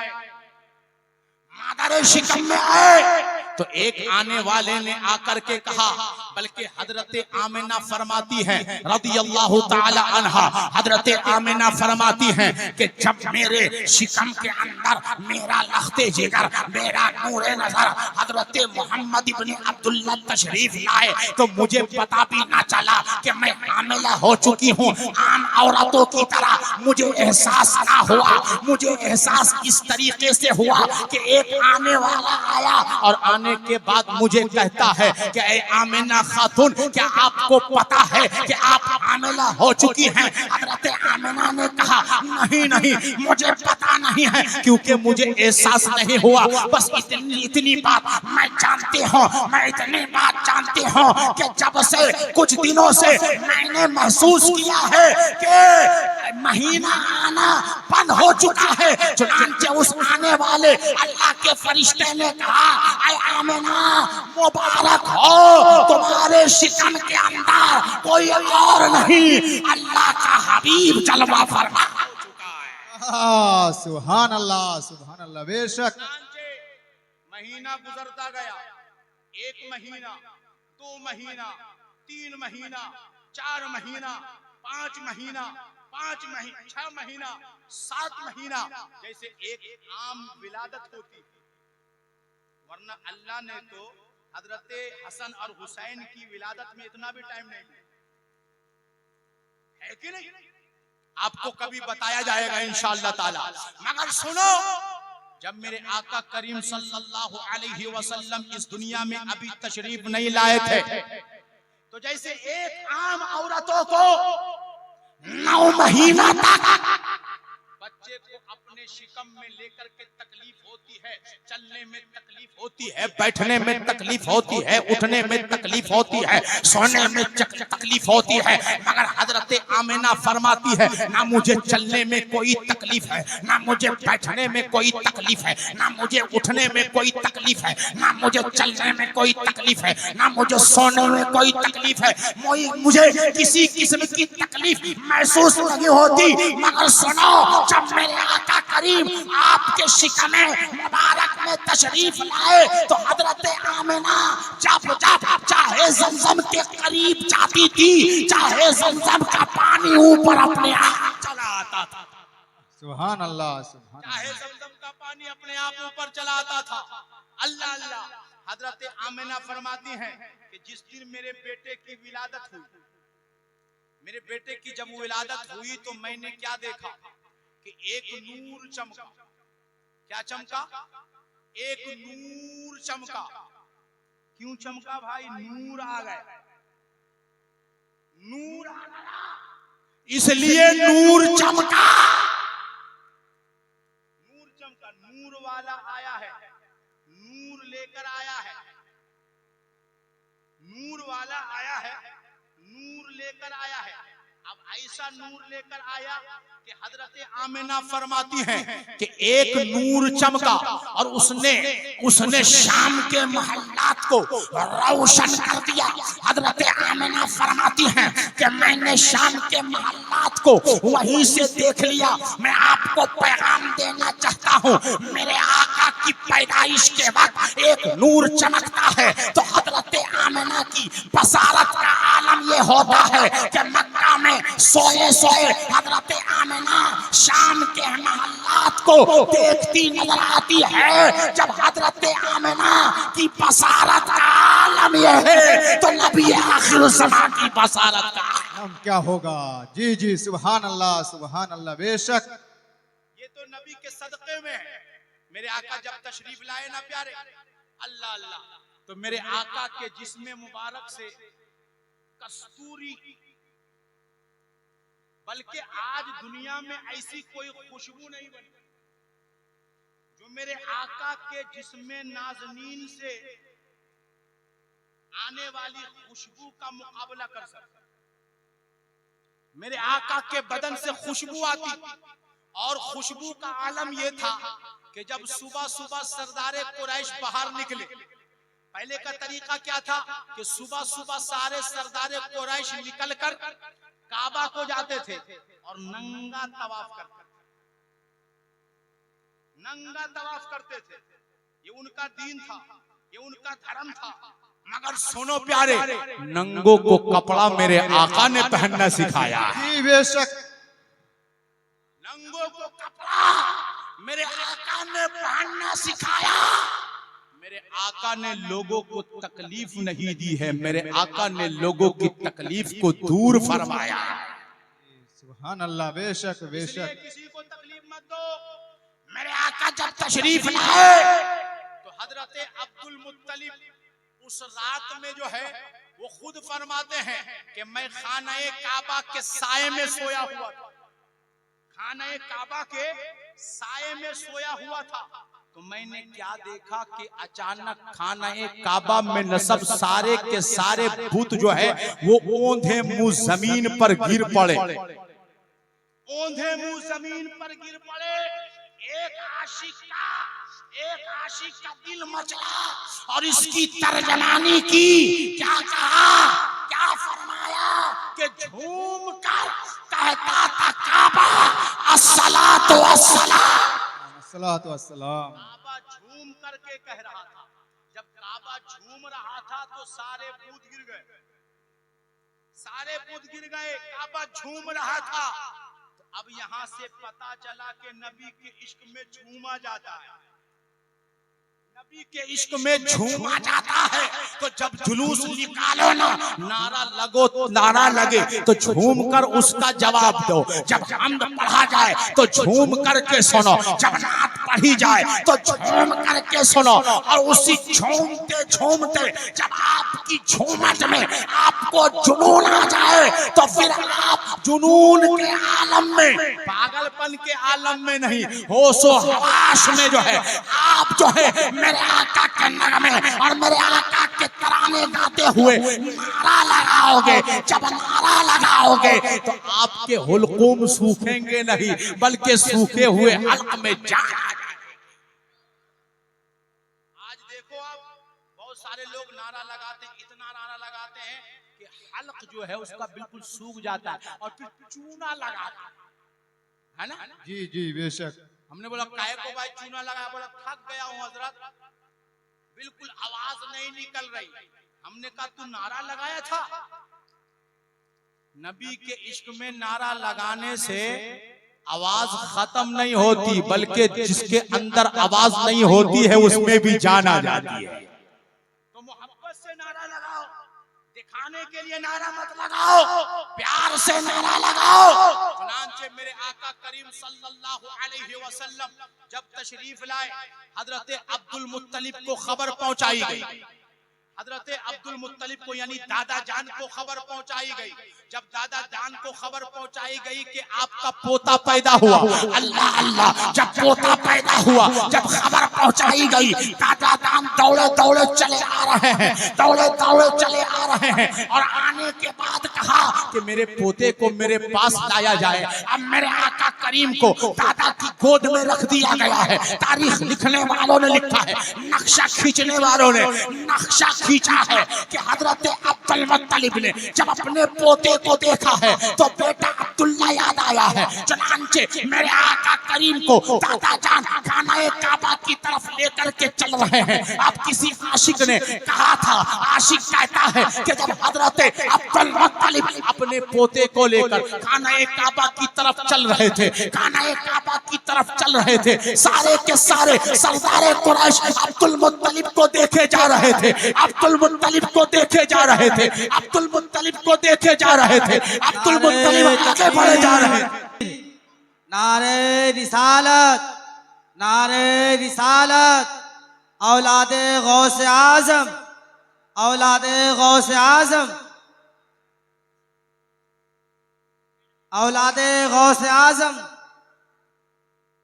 मादर शिकम में आए तो एक आने वाले ने आकर के कहा, बल्कि हजरत आमिना फरमाती हैं रदियल्लाहु ताला अन्हा, हजरत आमिना फरमाती हैं कि जब मेरे शिकम के अंदर मेरा लख्ते जिगर, मेरा नूरे नजर हजरत मोहम्मद इब्न अब्दुल्ला तशरीफ लाए तो मुझे पता भी ना चला कि मैं हामिला हो चुकी हूँ। आम औरतों की तरह मुझे एहसास ना हुआ। मुझे एहसास इस तरीके से हुआ कि एक आने वाला आया और आने के बाद मुझे कहता है कि ऐ आमिना खातून, क्या आपको पता है कि आप हामिला हो चुकी हैं? हजरत आमिना ने कहा नहीं नहीं, मुझे पता नहीं है, क्योंकि मुझे एहसास नहीं हुआ। बस इतनी बात मैं जानती हूँ, मैं इतनी बात जानती हूँ कि जब से कुछ दिनों से मैंने महसूस किया है कि महीना आना बंद हो चुका है। चुनांचे उस आने वाले अल्लाह के फरिश्ते ने कहा, ऐ आमिना मुबारक हो, तुम्हारे शिकम के अंदर कोई और नहीं, अल्लाह का हबीब जलवा फरमा चुका है। सुभान अल्लाह, सुभान अल्लाह। बेशक महीना गुजरता गया, 1 महीना, 2 महीना, 3 महीना, 4 महीना, 5 महीना, 5 महीना, 6 महीना, 7 महीना, जैसे एक आम विलादत होती है। वरना अल्लाह ने तो हजरत हसन और हुसैन की विलादत में इतना भी टाइम नहीं है कि नहीं? आपको कभी बताया जाएगा इंशाअल्लाह ताला। मगर सुनो, जब मेरे आका करीम सल्लल्लाहु अलैहि वसल्लम इस दुनिया में अभी तशरीफ नहीं लाए थे, तो जैसे एक आम औरतों को 9 महीना तक बच्चे को अपने शिकम में लेकर के तकलीफ होती है, चलने में तकलीफ होती है, बैठने में तकलीफ होती है, उठने में तकलीफ होती है, सोने में तकलीफ होती है, मगर हजरत आमिना फरमाती है ना मुझे चलने में कोई तकलीफ है, ना मुझे बैठने में कोई तकलीफ है, ना मुझे उठने में कोई तकलीफ है, ना मुझे चलने में कोई तकलीफ है, ना मुझे सोने में कोई तकलीफ है, मुझे किसी किस्म की तकलीफ महसूस नहीं होती। मगर सुनो, जब मेरे आका करीम आपके शिकने मुबारक में तशरीफ लाए तो हजरत आमिना जब चाहे ज़मज़म के करीब जाती थी, चाहे ज़मज़म का पानी ऊपर अपने आप चला आता था। सुभान अल्लाह, सुभान चाहे ज़मज़म का पानी अपने आप ऊपर चला आता था। अल्लाह अल्लाह। हजरत आमिना फरमाती हैं कि जिस दिन मेरे बेटे की विलादत हुई, मेरे बेटे की जब विलादत हुई तो मैंने क्या देखा कि एक नूर चमका। क्या चमका? एक नूर चमका। क्यों चमका भाई? नूर आ गए, नूर आ गया इसलिए नूर चमका। नूर चमका, नूर वाला आया है, नूर लेकर आया है, नूर वाला आया है, नूर लेकर आया है। अब ऐसा नूर लेकर आया कि हजरत आमिना फरमाती हैं कि एक नूर चमका और उसने शाम के महल्लात को रोशन कर दिया। हजरत आमिना फरमाती हैं कि मैंने शाम के महल्लात को वहीं से देख लिया। मैं आपको पैगाम देना चाहता हूँ, मेरे आका की पैदाइश के वक्त एक नूर चमकता है तो हजरत आमिना की बसारत का आलम ये होता है कि मक्का में सोए सोए हजरत आमिना शाम के महल्लात को देखती नजर आती है। जब हजरत आमिना की बसारत का आलम ये है तो नबी आखिर ज़मां की बसारत का आलम क्या होगा? जी जी, सुभान अल्लाह, सुभान अल्लाह। बेशक ये तो नबी के सदक़े में है। मेरे आका जब तशरीफ लाए ना प्यारे, अल्लाह अल्लाह, तो मेरे आका के जिस्म मुबारक से कस्तूरी, बल्कि आज दुनिया में ऐसी कोई खुशबू नहीं बनी जो मेरे आका के जिस्म नाज़नीन से आने वाली खुशबू का मुकाबला कर सकता। मेरे आका के बदन से खुशबू आती और खुशबू का आलम यह था कि जब सुबह सुबह सरदारे कुरैश बाहर निकले, पहले का तरीका क्या था कि सुबह सुबह सारे सरदारे कुरैश निकलकर काबा को जाते थे और नंगा तवाफ करते थे, नंगा तवाफ करते थे। ये उनका दीन था, ये उनका धर्म था। मगर सुनो प्यारे, नंगों को कपड़ा मेरे आका ने पहनना सिखाया। जी बेशक, नंगों को कपड़ा मेरे आका ने पहनना सिखाया। मेरे आका ने लोगों को तकलीफ नहीं दी है, मेरे आका ने लोगों की तकलीफ को दूर फरमाया। सुभान अल्लाह। बेशक बेशक, किसी को तकलीफ मत दो। मेरे आका जब तशरीफ लाए तो हजरत अब्दुल मुत्तलिब उस रात में जो है वो खुद फरमाते हैं कि मैं खानाए काबा के साए में सोया हुआ था, खानाए काबा के साए में सोया हुआ था। तो मैंने क्या देखा कि अचानक खानाए काबा में नसब सारे के सारे भूत जो है वो औंधे मुंह जमीन पर गिर पड़े, औंधे मुंह जमीन पर गिर पड़े। एक आशिक का दिल मचला और इसकी तर्जमानी की। क्या कहा, क्या फरमाया कि झूम कर कहता था काबा अस्सलातु वस्सलाम, अस्सलातु वस्सलाम। काबा झूम करके कह रहा था। जब काबा झूम रहा था तो सारे भूत गिर गए, सारे भूत गिर गए। काबा झूम रहा था। तो अब यहां से पता चला कि नबी के इश्क में झूमा जाता है, नबी के इश्क में झूमा जाता है। तो जब जुलूस निकालो ना, नारा लगे तो झूम कर उसका जवाब दो। जब हम्द पढ़ा जाए तो झूम करके सुनो, जब नात पढ़ी जाए तो झूम करके सुनो, और उसी झूमते झूमते जब आपकी झूमट में आपको जुनून आ जाए तो फिर आप जुनून के आलम में, पागलपन के आलम में नहीं, होशो हवास में जो है आप जो है मेरे आका के नगमे और मेरे आका के तराने गाते हुए नारा लगाओगे। जब नारा लगाओगे तो आपके हुलकुम सूखेंगे नहीं, बल्कि सूखे हुए हल्क में जान आ जाएगी। आज देखो आप, बहुत सारे लोग नारा लगाते, इतना नारा लगाते हैं कि हल्क जो है उसका बिल्कुल सूख जाता है और फिर चूना लगाते है ना। जी जी बेशक। हमने बोला काहे को भाई चूना लगाया, बोला थक गया हूं हजरत, बिल्कुल आवाज नहीं निकल रही। हमने कहा तू नारा लगाया था। नबी के इश्क में नारा लगाने से आवाज खत्म नहीं होती, बल्कि जिसके अंदर आवाज नहीं होती है उसमें भी जान आ जाती है। तो मोहब्बत से नारा लगाओ, दिखाने के लिए नारा मत लगाओ, प्यार से नारा लगाओ। चुनांचे मेरे आका करीम सल्लल्लाहु अलैहि वसल्लम जब तशरीफ लाए, हजरत अब्दुल मुत्तलिब को खबर पहुंचाई गई। हजरत अब्दुल मुत्तलिब को यानी दादा जान को खबर पहुंचाई गई। जब दादा जान को खबर पहुंचाई गई कि आपका पोता पैदा हुआ, अल्लाह अल्लाह, जब पोता पैदा हुआ, जब खबर पहुंचाई गई, दादा जान दौड़े दौड़े चले आ रहे हैं, दौड़े दौड़े चले आ रहे हैं। और आने के बाद कहा कि मेरे पोते को मेरे पास लाया जाए। अब मेरे आका करीम को दादा की गोद में रख दिया गया है। तारीख लिखने वालों ने लिखा है, नक्शा खींचने वालों ने नक्शा खींचा है कि हजरत अब्दुल मुत्तलिब ने जब अपने पोते को देखा है तो बेटा अब्दुल्ला याद आया है। चुनांचे मेरे आका करीम को दादा जान खानाए काबा की तरफ लेकर के चल रहे हैं। अब किसी आशिक ने कहा था, आशिक कहता है कि जब हजरत अब्दुल मुत्तलिब अपने पोते को लेकर खानाए काबा की तरफ चल रहे थे, खानाए काबा की तरफ चल रहे थे, सारे के सारे सरदारे कुरैश अब्दुल मुत्तलिब को देखे जा रहे थे, अब्दुल मुत्तलिब को देखे जा रहे थे, अब्दुल मुत्तलिब को देखे जा रहे थे, अब्दुल मुत्तलिब आगे बढ़े जा रहे थे। नारे रिसालत, नारे रिसालत, औलादे गौसे आजम, औलादे गौसे आजम, औलादे गौसे आजम,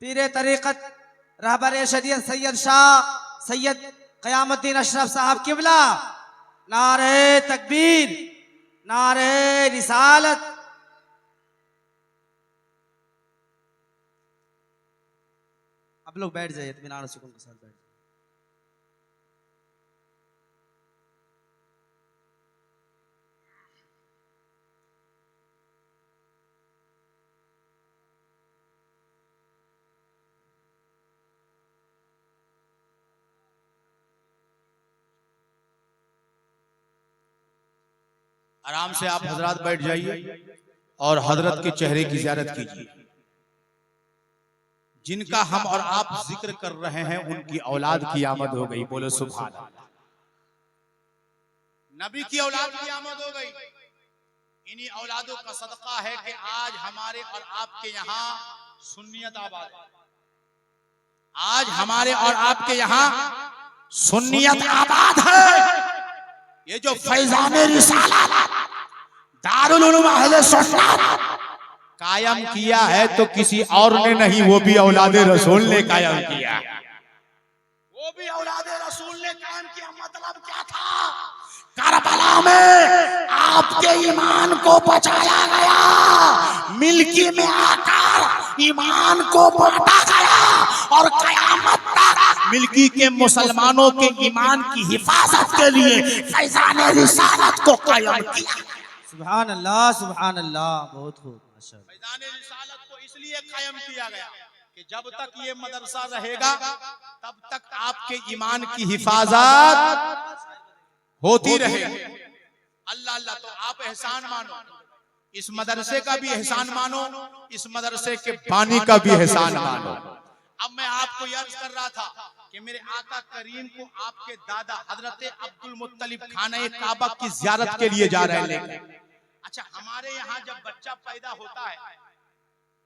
पीरे तरीक़त रहबर शरीयत सैयद शाह सैयद क़यामुद्दीन अशरफ साहब किबला, नारे तकबीर, नारे रिसालत। आप लोग बैठ जाइए, इत्मीनान और सुकून के साथ बैठ जाइए। आराम से आप हजरत बैठ जाइए और हजरत के चेहरे की ज़ियारत कीजिए। जिनका हम और आप जिक्र कर रहे हैं उनकी औलाद की आमद हो गई, बोलो सुभान अल्लाह। नबी की औलाद की आमद हो गई। इन्हीं औलादों का सदका है कि आज हमारे और आपके यहाँ सुन्नियत आबाद है। आज हमारे और आपके यहाँ सुन्नियत आबाद है। ये जो फैजाने रिसालत दारुल उलूम अहले सुन्नत कायम किया है तो किसी और ने नहीं, वो भी औलादे रसूल ने कायम किया। वो भी औलादे रसूल ने कायम किया। मतलब क्या था? करबला में आपके ईमान को बचाया गया, मिल्की में आकर ईमान को बांटा गया और कयामत तक मिल्की के मुसलमानों के ईमान की हिफाजत के लिए फैजाने रिसालत को कायम किया। सुभान अल्लाह, सुभान अल्लाह, बहुत खूब। फैजाने रिसालत को इसलिए कायम किया गया कि जब तक ये मदरसा रहेगा तब तक आपके ईमान की हिफाजत होती रहे। अल्लाह अल्लाह, तो आप एहसान मानो, इस मदरसे का भी एहसान मानो, इस मदरसे के पानी का भी एहसान मानो। अब मैं आपको अर्ज कर रहा था कि मेरे आका करीम को आपके दादा हजरत अब्दुल मुत्तलिब खाना काबा की ज़ियारत के लिए जा रहे हैं। अच्छा, हमारे यहाँ जब बच्चा पैदा होता है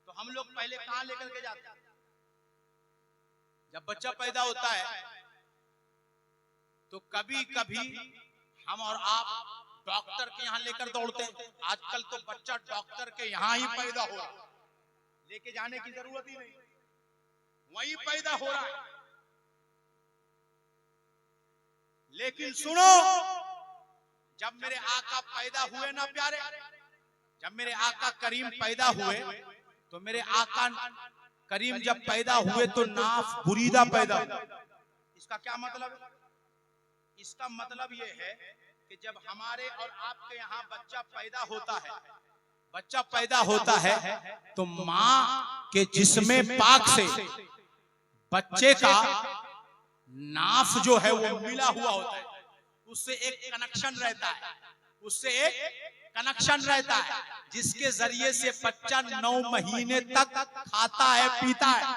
तो हम लोग पहले कहाँ लेकर के जाते हैं? जब बच्चा पैदा होता है तो कभी कभी हम और आप डॉक्टर के यहाँ लेकर दौड़ते हैं। आजकल तो बच्चा डॉक्टर के यहाँ ही पैदा हो रहा है, लेके जाने की जरूरत ही नहीं, वहीं पैदा हो रहा है। लेकिन सुनो, जब मेरे आका पैदा हुए ना प्यारे, जब मेरे आका करीम पैदा हुए तो मेरे आका करीम जब पैदा हुए तो नाफ बुरीदा पैदा हुआ। इसका क्या मतलब है? इसका मतलब यह है कि जब हमारे और आपके यहाँ बच्चा पैदा होता है, बच्चा पैदा होता है तो माँ के जिस्म पाक से बच्चे का नाफ जो है वो मिला हुआ होता है, उससे एक कनेक्शन रहता है, उससे एक कनेक्शन रहता है जिसके जरिए से बच्चा 9 महीने तक खाता है, पीता है।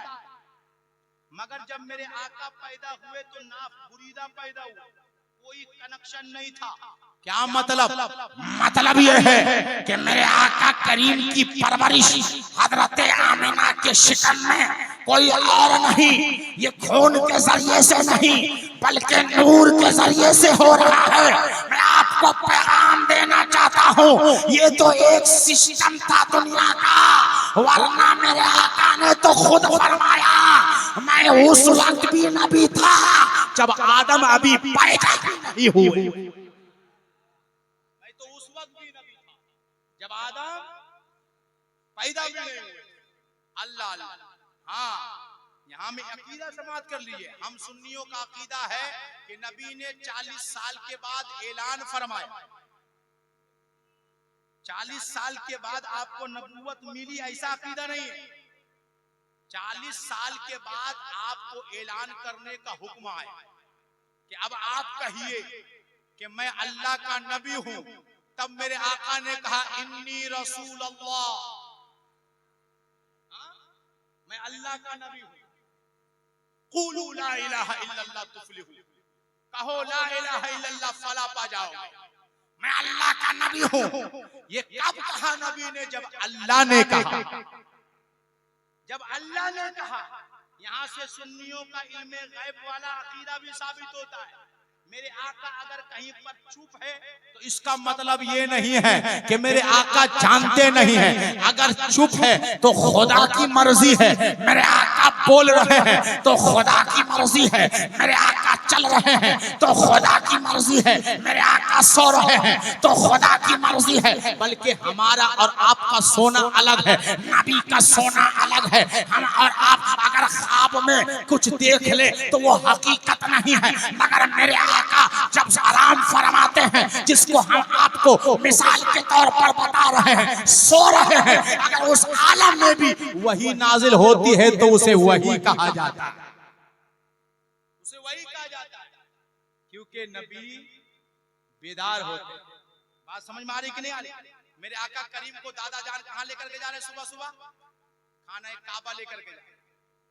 मगर जब मेरे आका पैदा हुए तो नाफ बुरीदा पैदा हुआ, कोई कनेक्शन नहीं था। क्या मतलब? मतलब यह है कि मेरे आका करीम की परवरिश हजरत आमिना के शिकम में कोई और नहीं, ये खून के जरिए से नहीं बल्कि नूर के जरिए से हो रहा है। मैं आपको पैगाम देना चाहता हूँ, ये तो एक सिस्टम था दुनिया का, वरना मेरे आका ने तो खुद फरमाया मैं उस वक्त भी नबी था जब आदम अभी पैदा नहीं हुए। मैं तो उस वक्त भी नबी था जब आदम पैदा भी नहीं हुए। अल्लाह अल्लाह। हाँ, यहाँ में अकीदा समाप्त कर लीजिए। हम सुन्नियों का अकीदा है कि नबी ने 40 साल के बाद ऐलान फरमाया, 40 साल के बाद आपको नबूवत मिली, ऐसा अकीदा नहीं है। 40 साल के बाद आपको ऐलान करने का हुक्म आया कि अब आप कहिए कि मैं अल्लाह का नबी हूं। तब मेरे आका ने कहा इन्नी रसूल अल्लाह, मैं अल्लाह का नबी हूं। क़ुलू ला इलाहा इल्लल्लाह तुफ़्लिहू, कहो ला इलाहा इल्लल्लाह फला पा जाओगे। मैं अल्लाह का नबी हूँ। ये कब कहा नबी ने? जब अल्लाह ने कहा, जब अल्लाह ने कहा। यहाँ से सुन्नियों का इल्मे गैब वाला अकीदा भी साबित होता है। मेरे आका अगर कहीं पर चुप है तो इसका मतलब ये नहीं है कि मेरे आका जानते नहीं हैं। अगर चुप है तो खुदा की मर्जी है। मेरे आका बोल रहे हैं तो खुदा की मर्जी है। मेरे आका चल रहे हैं तो खुदा की मर्जी है। मेरे आका सो रहे हैं तो खुदा की मर्जी है। बल्कि हमारा और आपका सोना अलग है, नबी का सोना अलग है। हम और आप अगर ख्वाब में कुछ देख ले तो वो हकीकत नहीं है, मगर मेरे आका जब आराम फरमाते हैं, जिसको हम आपको मिसाल के तौर पर बता रहे हैं, सो रहे हैं, अगर उस आलम में भी वही नाजिल होती है तो उसे वही कहा जाता है, उसे वही कहा जाता है, क्योंकि नबी बेदार होते हैं। बात समझ में आ रही कि नहीं आ रही? मेरे आका करीम को दादा जान कहाँ लेकर के जा रहे? सुबह सुबह खाना काबा लेकर के जा रहे,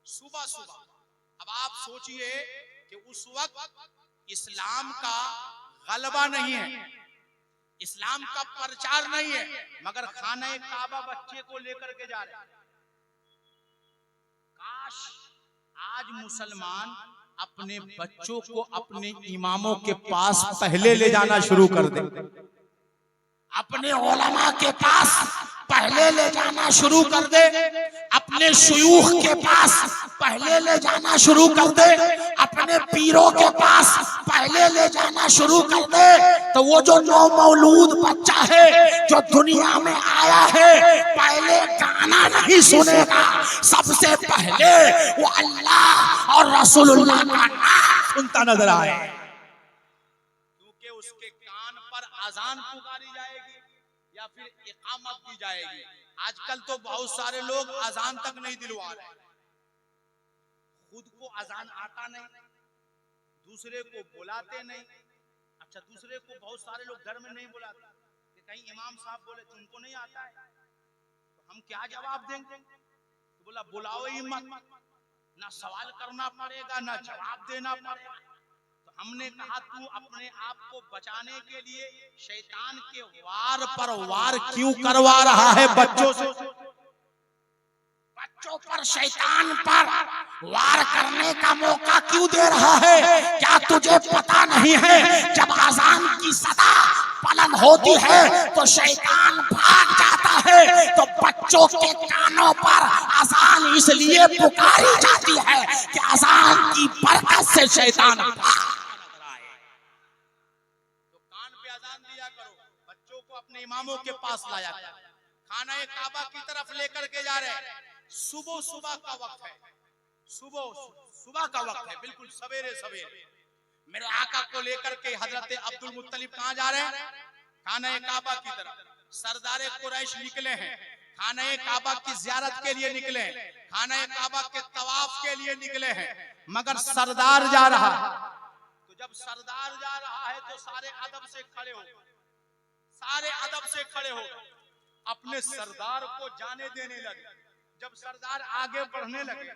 सुबह सुबह। अब आप सोचिए कि उस वक्त इस्लाम का गलबा नहीं है, इस्लाम का प्रचार नहीं है, मगर खाना काबा बच्चे को लेकर के जा रहे हैं। काश आज मुसलमान अपने बच्चों को अपने इमामों के पास पहले ले जाना शुरू कर दे, अपने उलमा के पास पहले ले जाना शुरू कर दे, अपने शुयूख के पास पहले ले जाना शुरू कर दे, अपने पीरों के पास पहले ले जाना शुरू कर दे, तो वो जो नौमौलूद बच्चा है जो दुनिया में आया है, पहले गाना नहीं सुनेगा, सबसे पहले वो अल्लाह और रसूलुल्लाह का नाम सुनता नजर आए, क्योंकि उसके कान पर अजान पुकारी जाएगी या फिर इकामत दी जाएगी। आजकल तो बहुत सारे लोग अजान तक नहीं दिलवा रहे, खुद को अजान आता नहीं, दूसरे को बुलाते नहीं। अच्छा, दूसरे को बहुत सारे लोग घर में नहीं बुलाते कि कहीं इमाम साहब बोले तुमको नहीं आता है तो हम क्या जवाब देंगे? तो बोला बुलाओ ही मत, ना सवाल करना पड़ेगा ना जवाब देना पड़ेगा। तो हमने कहा तू अपने आप को बचाने के लिए शैतान के वार पर वार क्यों करवा रहा है बच्चों से? बच्चों पर शैतान पर वार करने का मौका क्यों दे रहा है? क्या तुझे पता नहीं है जब अजान की सदा पालन होती है तो शैतान भाग जाता है। तो बच्चों के कानों पर अजान इसलिए पुकारी जाती है कि अजान की बरकत से शैतान भाग। तो कान पे अजान दिया करो, बच्चों को अपने इमामों के पास लाया करो। खाना काबा की तरफ लेकर के जा रहे हैं। सुबह सुबह का वक्त है, सुबह का वक्त है, बिल्कुल सवेरे सवेरे। मेरे आका को लेकर के हजरत अब्दुल मुत्तलिब कहाँ जा रहे हैं? खाना काबा की तरफ। सरदारे कुरैश निकले हैं, खाना काबा की जियारत के लिए निकले हैं, खाना काबा के तवाफ के लिए निकले हैं, मगर सरदार जा रहा है। तो जब सरदार जा रहा है तो सारे अदब से खड़े हो, सारे अदब से खड़े हो, अपने सरदार को जाने देने लगे। जब सरदार आगे बढ़ने लगे,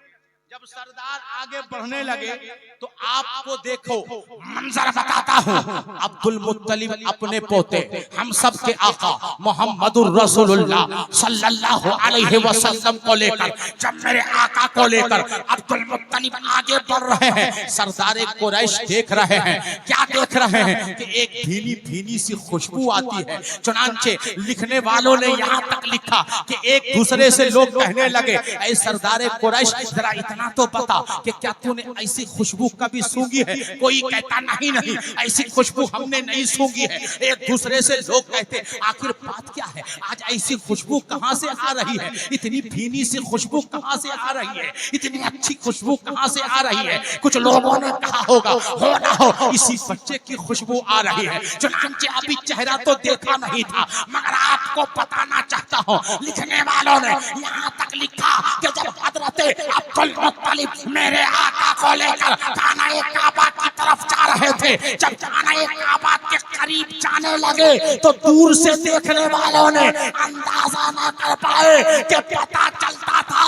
जब सरदार आगे बढ़ने लगे तो आपको देखो मंजर बताता हूँ। अब्दुल मुत्तलिब अपने पोते हम सब के आका मोहम्मदुर रसूलुल्लाह सल्लल्लाहु अलैहि वसल्लम को लेकर, जब मेरे आका को लेकर अब्दुल मुत्तलिब आगे बढ़ रहे हैं, सरदारे कुरैश देख रहे हैं। क्या देख रहे हैं कि एक भीनी भीनी सी खुशबू आती है। चुनांचे लिखने वालों ने यहाँ तक लिखा कि एक दूसरे से लोग कहने लगे, ऐ सरदारे कुरैश जरा इतना तो बता कि क्या तूने ऐसी खुशबू कभी सूंघी है? कोई कहता नहीं नहीं, ऐसी खुशबू हमने नहीं सूंघी है। एक दूसरे से लोग कहते आखिर बात क्या है, आज ऐसी खुशबू कहाँ से आ रही है? इतनी भीनी सी खुशबू कहाँ से आ रही है? इतनी अच्छी खुशबू कहाँ से आ रही है? कुछ लोगों ने कहा होगा हो ना हो इसी बच्चे की खुशबू आ रही है। चुनांचे अभी चेहरा तो देखा नहीं था, मगर आपको बताना चाहता हूँ, लिखने वालों ने यहाँ तक लिखा कि जब हजरत अब्दुल मुत्तलिब मेरे आका को लेकर खाना काबा की तरफ जा रहे थे, जब खाना काबा के करीब जाने लगे तो दूर से देखने वालों ने अंदाजा न कर पाए कि पता चलता था,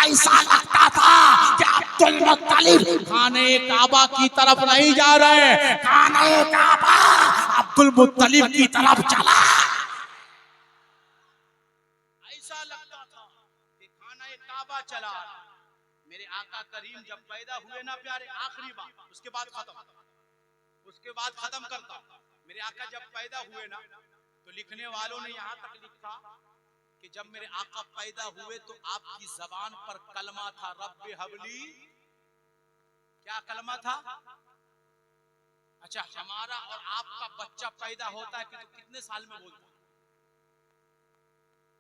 ऐसा लगता था कि अब्दुल मुत्तलिब खाने काबा की तरफ नहीं जा रहे, खाना काबा अब्दुल मुत्तलिब की तरफ चला। ऐसा लगता था कि खाना काबा चला। मेरे आका करीम जब पैदा हुए ना प्यारे, आखिरी बात, उसके बाद खत्म करता। मेरे आका जब पैदा हुए ना तो लिखने वालों ने यहाँ तक लिखा कि जब मेरे आका पैदा हुए तो आपकी जबान पर कलमा था, रब्बे हबली। क्या कलमा था? अच्छा, हमारा और आपका बच्चा पैदा होता है कि तो कितने साल में बोलता?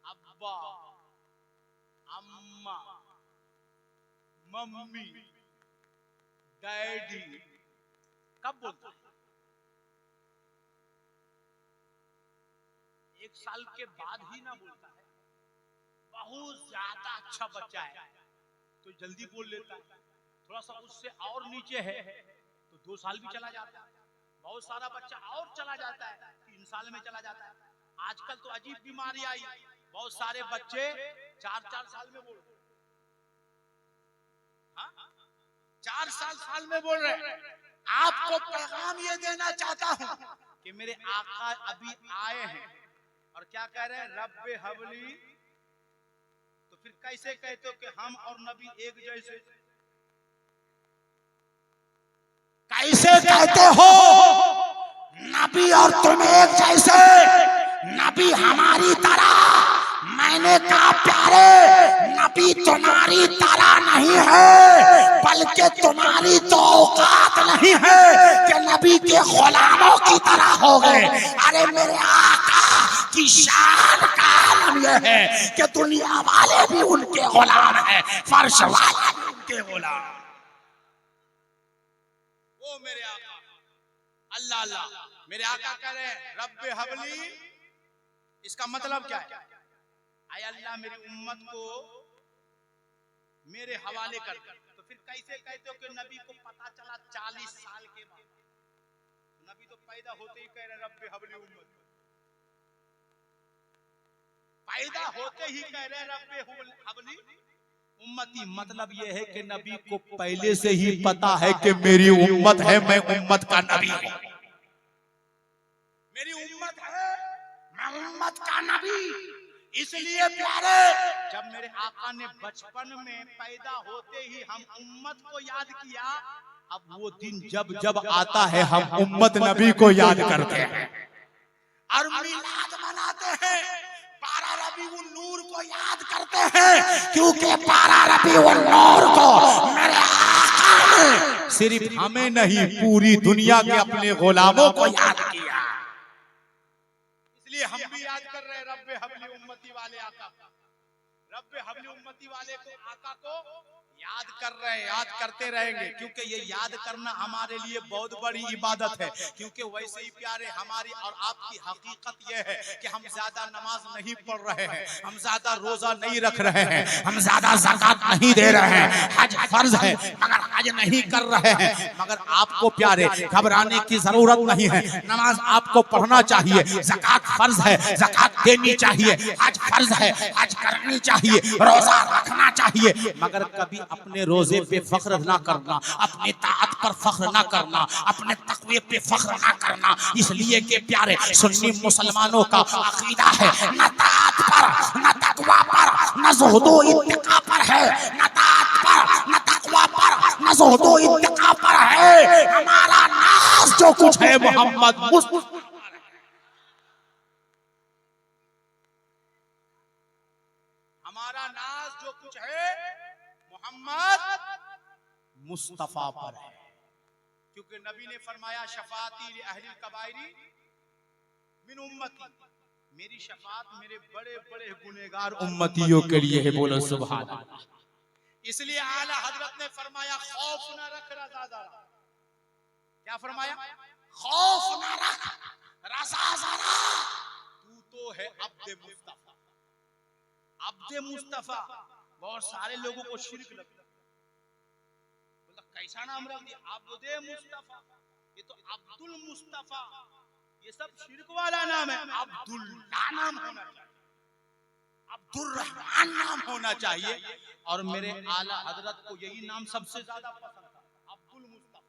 अब्बा, अम्मा, मम्मी, डैडी, कब बोलता है? 1 साल के बाद ही ना बोलता है। बहुत ज्यादा अच्छा बच्चा है तो जल्दी बोल लेता है, थोड़ा सा उससे और नीचे है तो 2 साल भी चला जाता है। बहुत सारा बच्चा और चला जाता है, 3 साल में चला जाता है। आजकल तो अजीब बीमारी आई, बहुत सारे बच्चे 4-4 साल में बोल, 4 साल में बोल रहे। आपको पैगाम ये देना चाहता हूं कि मेरे आका अभी आए हैं और क्या कह रहे हैं? रब्बे हबली। तो फिर कैसे कहते हो कि हम और नबी एक जैसे? कैसे कहते हो नबी और तुम एक जैसे? नबी हमारी तरह, मैंने कहा प्यारे, नबी तुम्हारी तरह नहीं है, बल्कि तुम्हारी तो औकात नहीं है कि नबी के गुलामों की तरह हो गए। अरे मेरे आका की शान का आलम यह है कि दुनिया वाले भी उनके गुलाम हैं, फर्श वाले भी उनके गुलाम। वो मेरे आका अल्लाह अल्लाह, मेरे आका कह रहे हैं रब्बे हबली। इसका मतलब क्या है? आय अल्लाह मेरी उम्मत को मेरे हवाले कर। तो फिर कैसे कहते हो कि नबी को पता चला 40 साल के बाद? नबी तो पैदा होते ही कह रहे रब्बे हबली उम्मत, पैदा होते ही कह रहे रब्बे हबली उम्मती। मतलब यह है कि नबी को पहले से ही पता है कि मेरी उम्मत है, मैं उम्मत का नबी हूं। मेरी उम्मत है, मैं उम्मत का नबी। इसलिए प्यारे, जब मेरे आका ने बचपन में पैदा होते ही हम उम्मत को याद किया, अब वो दिन जब जब आता है हम उम्मत नबी को याद करते हैं और मिलाद मनाते हैं। 12 रबीउल नूर को याद करते हैं, क्योंकि 12 रबीउल नूर को मेरे आका ने सिर्फ हमें नहीं पूरी दुनिया के अपने गुलामों को याद किया। इसलिए हम भी याद कर रहे हैं रब्बे हबली उम्मती वाले आका को, रब्बे हबली उम्मती वाले को, आका को याद कर रहे हैं, याद करते रहेंगे, क्योंकि ये याद करना हमारे लिए बहुत बड़ी इबादत है। क्योंकि वैसे ही प्यारे हमारी और आपकी हकीकत ये है कि हम ज्यादा नमाज नहीं पढ़ रहे हैं, हम ज्यादा रोजा नहीं रख रहे हैं, हम ज्यादा ज़कात नहीं दे रहे हैं, हज फर्ज है मगर हज नहीं कर रहे हैं। मगर आपको प्यारे घबराने की जरूरत नहीं है, नमाज आपको पढ़ना चाहिए, ज़कात फर्ज है, ज़कात देनी चाहिए, हज फर्ज है, हज करनी चाहिए, रोजा रखना चाहिए। मगर कभी अपने रोजे पे फख्र ना करना, अपने ताअत पर फख्र ना करना, अपने तक़वे पे फख्र ना करना। इसलिए कि प्यारे सुन्नी मुसलमानों का अकीदा है न ताअत पर, न तक़वा पर, न ज़ुहद व इत्तिक़ा पर है, न ताअत पर, न तक़वा पर, न ज़ुहद व इत्तिक़ा पर है। हमारा नाज़ जो कुछ है मोहम्मद मुस्तफा, हमारा नाज़ जो कुछ है मोहम्मद मुस्तफा पर है। क्योंकि नबी ने फरमाया शफाती li अहलिल कबाइरी मिन उम्मती, मेरी शफात मेरे बड़े बड़े गुनहगार उम्मतियों के लिए है। बोलो सुभान अल्लाह। इसलिए आला हजरत ने फरमाया खौफ ना रख रज़ा, क्या फरमाया? खौफ ना रख रज़ा ज़रा, तू तो है अब्दे मुस्तफा। अब्दे मुस्तफा, बहुत सारे लोगों को शिर्क लगता है, बोला कैसा नाम रख दिया अब्दे मुस्तफा, ये तो अब्दुल मुस्तफा, ये सब शिर्क वाला नाम है। अब्दुल्ला नाम होना चाहिए, अब्दुल रहमान नाम होना चाहिए। और मेरे आला हजरत को यही नाम सबसे ज्यादा पसंद था, अब्दुल मुस्तफा।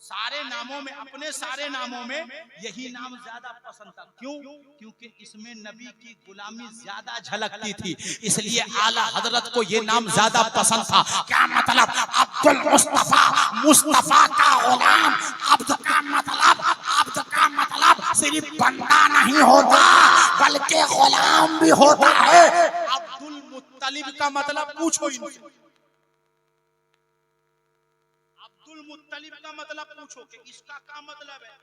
सारे नामों में, अपने सारे नामों में यही नाम ज्यादा पसंद था। क्यों? क्योंकि इसमें नबी की गुलामी ज्यादा झलकती थी, इसलिए आला हजरत को ये नाम ज्यादा पसंद था। क्या मतलब? अब्दुल मुस्तफा, मुस्तफा का गुलाम। अब्द का मतलब सिर्फ बंदा नहीं होता बल्कि गुलाम भी होता है। अब्दुल मुत्तलिब का मतलब पूछो इनसे, अब्दुल मुत्तलिब का मतलब पूछो कि इसका क्या मतलब है?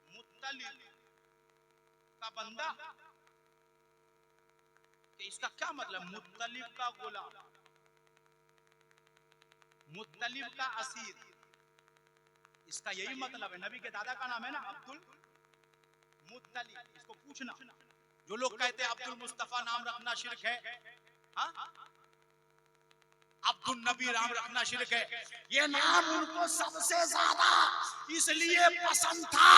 मुत्तलिब का बंदा, कि इसका क्या मतलब? मुत्तलिब का गुलाम, मुत्तलिब का असीर, इसका यही मतलब है। नबी के दादा का नाम है ना अब्दुल मुत्तलिब। इसको पूछना, जो लोग कहते हैं अब्दुल मुस्तफा नाम रखना शिर्क है, हाँ? अब्दुल नबी नाम रखना शिर्क है, ये नाम उनको सबसे ज्यादा इसलिए पसंद था,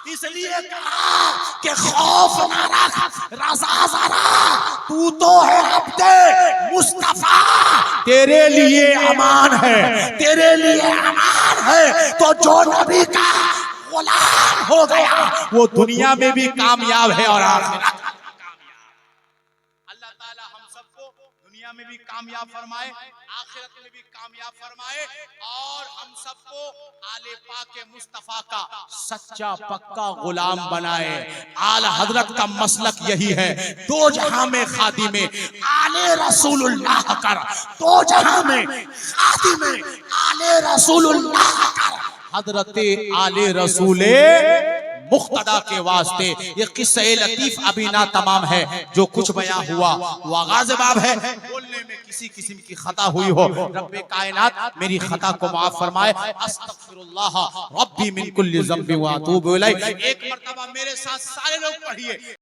इसलिए कहा कि खौफ ना रख रज़ा ज़रा, तू तो है अब्दे मुस्तफा, तेरे लिए अमान है, तेरे लिए अमान है। तो जो नबी का गुलाम हो गया वो दुनिया में भी कामयाब है और आखिरत में भी कामयाब। अल्लाह ताला हम सबको दुनिया में भी कामयाब फरमाए, आखिरत में भी कामयाब फरमाए, और हम सबको आले पाक मुस्तफा का सच्चा पक्का गुलाम बनाए। आला हजरत का मसलक यही है, दो जहां में खादिमे आले रसूलुल्लाह कर, दो जहां में खादिमे आले रसूलुल्लाह कर। हजरते आले रसूले मुख्तदा के वास्ते ये किस्सा लतीफ अभी ना तमाम है, जो कुछ बयां हुआ वो आगाज़ बाब है। बोलने में किसी किस्म की खता हुई हो, रब्बे कायनात मेरी खता को माफ फरमाए। अस्तगफिरुल्लाह रब्बी मिन कुल्ली ज़ंबि व अतूबु इलैह। एक मर्तबा मेरे साथ सारे लोग पढ़िए।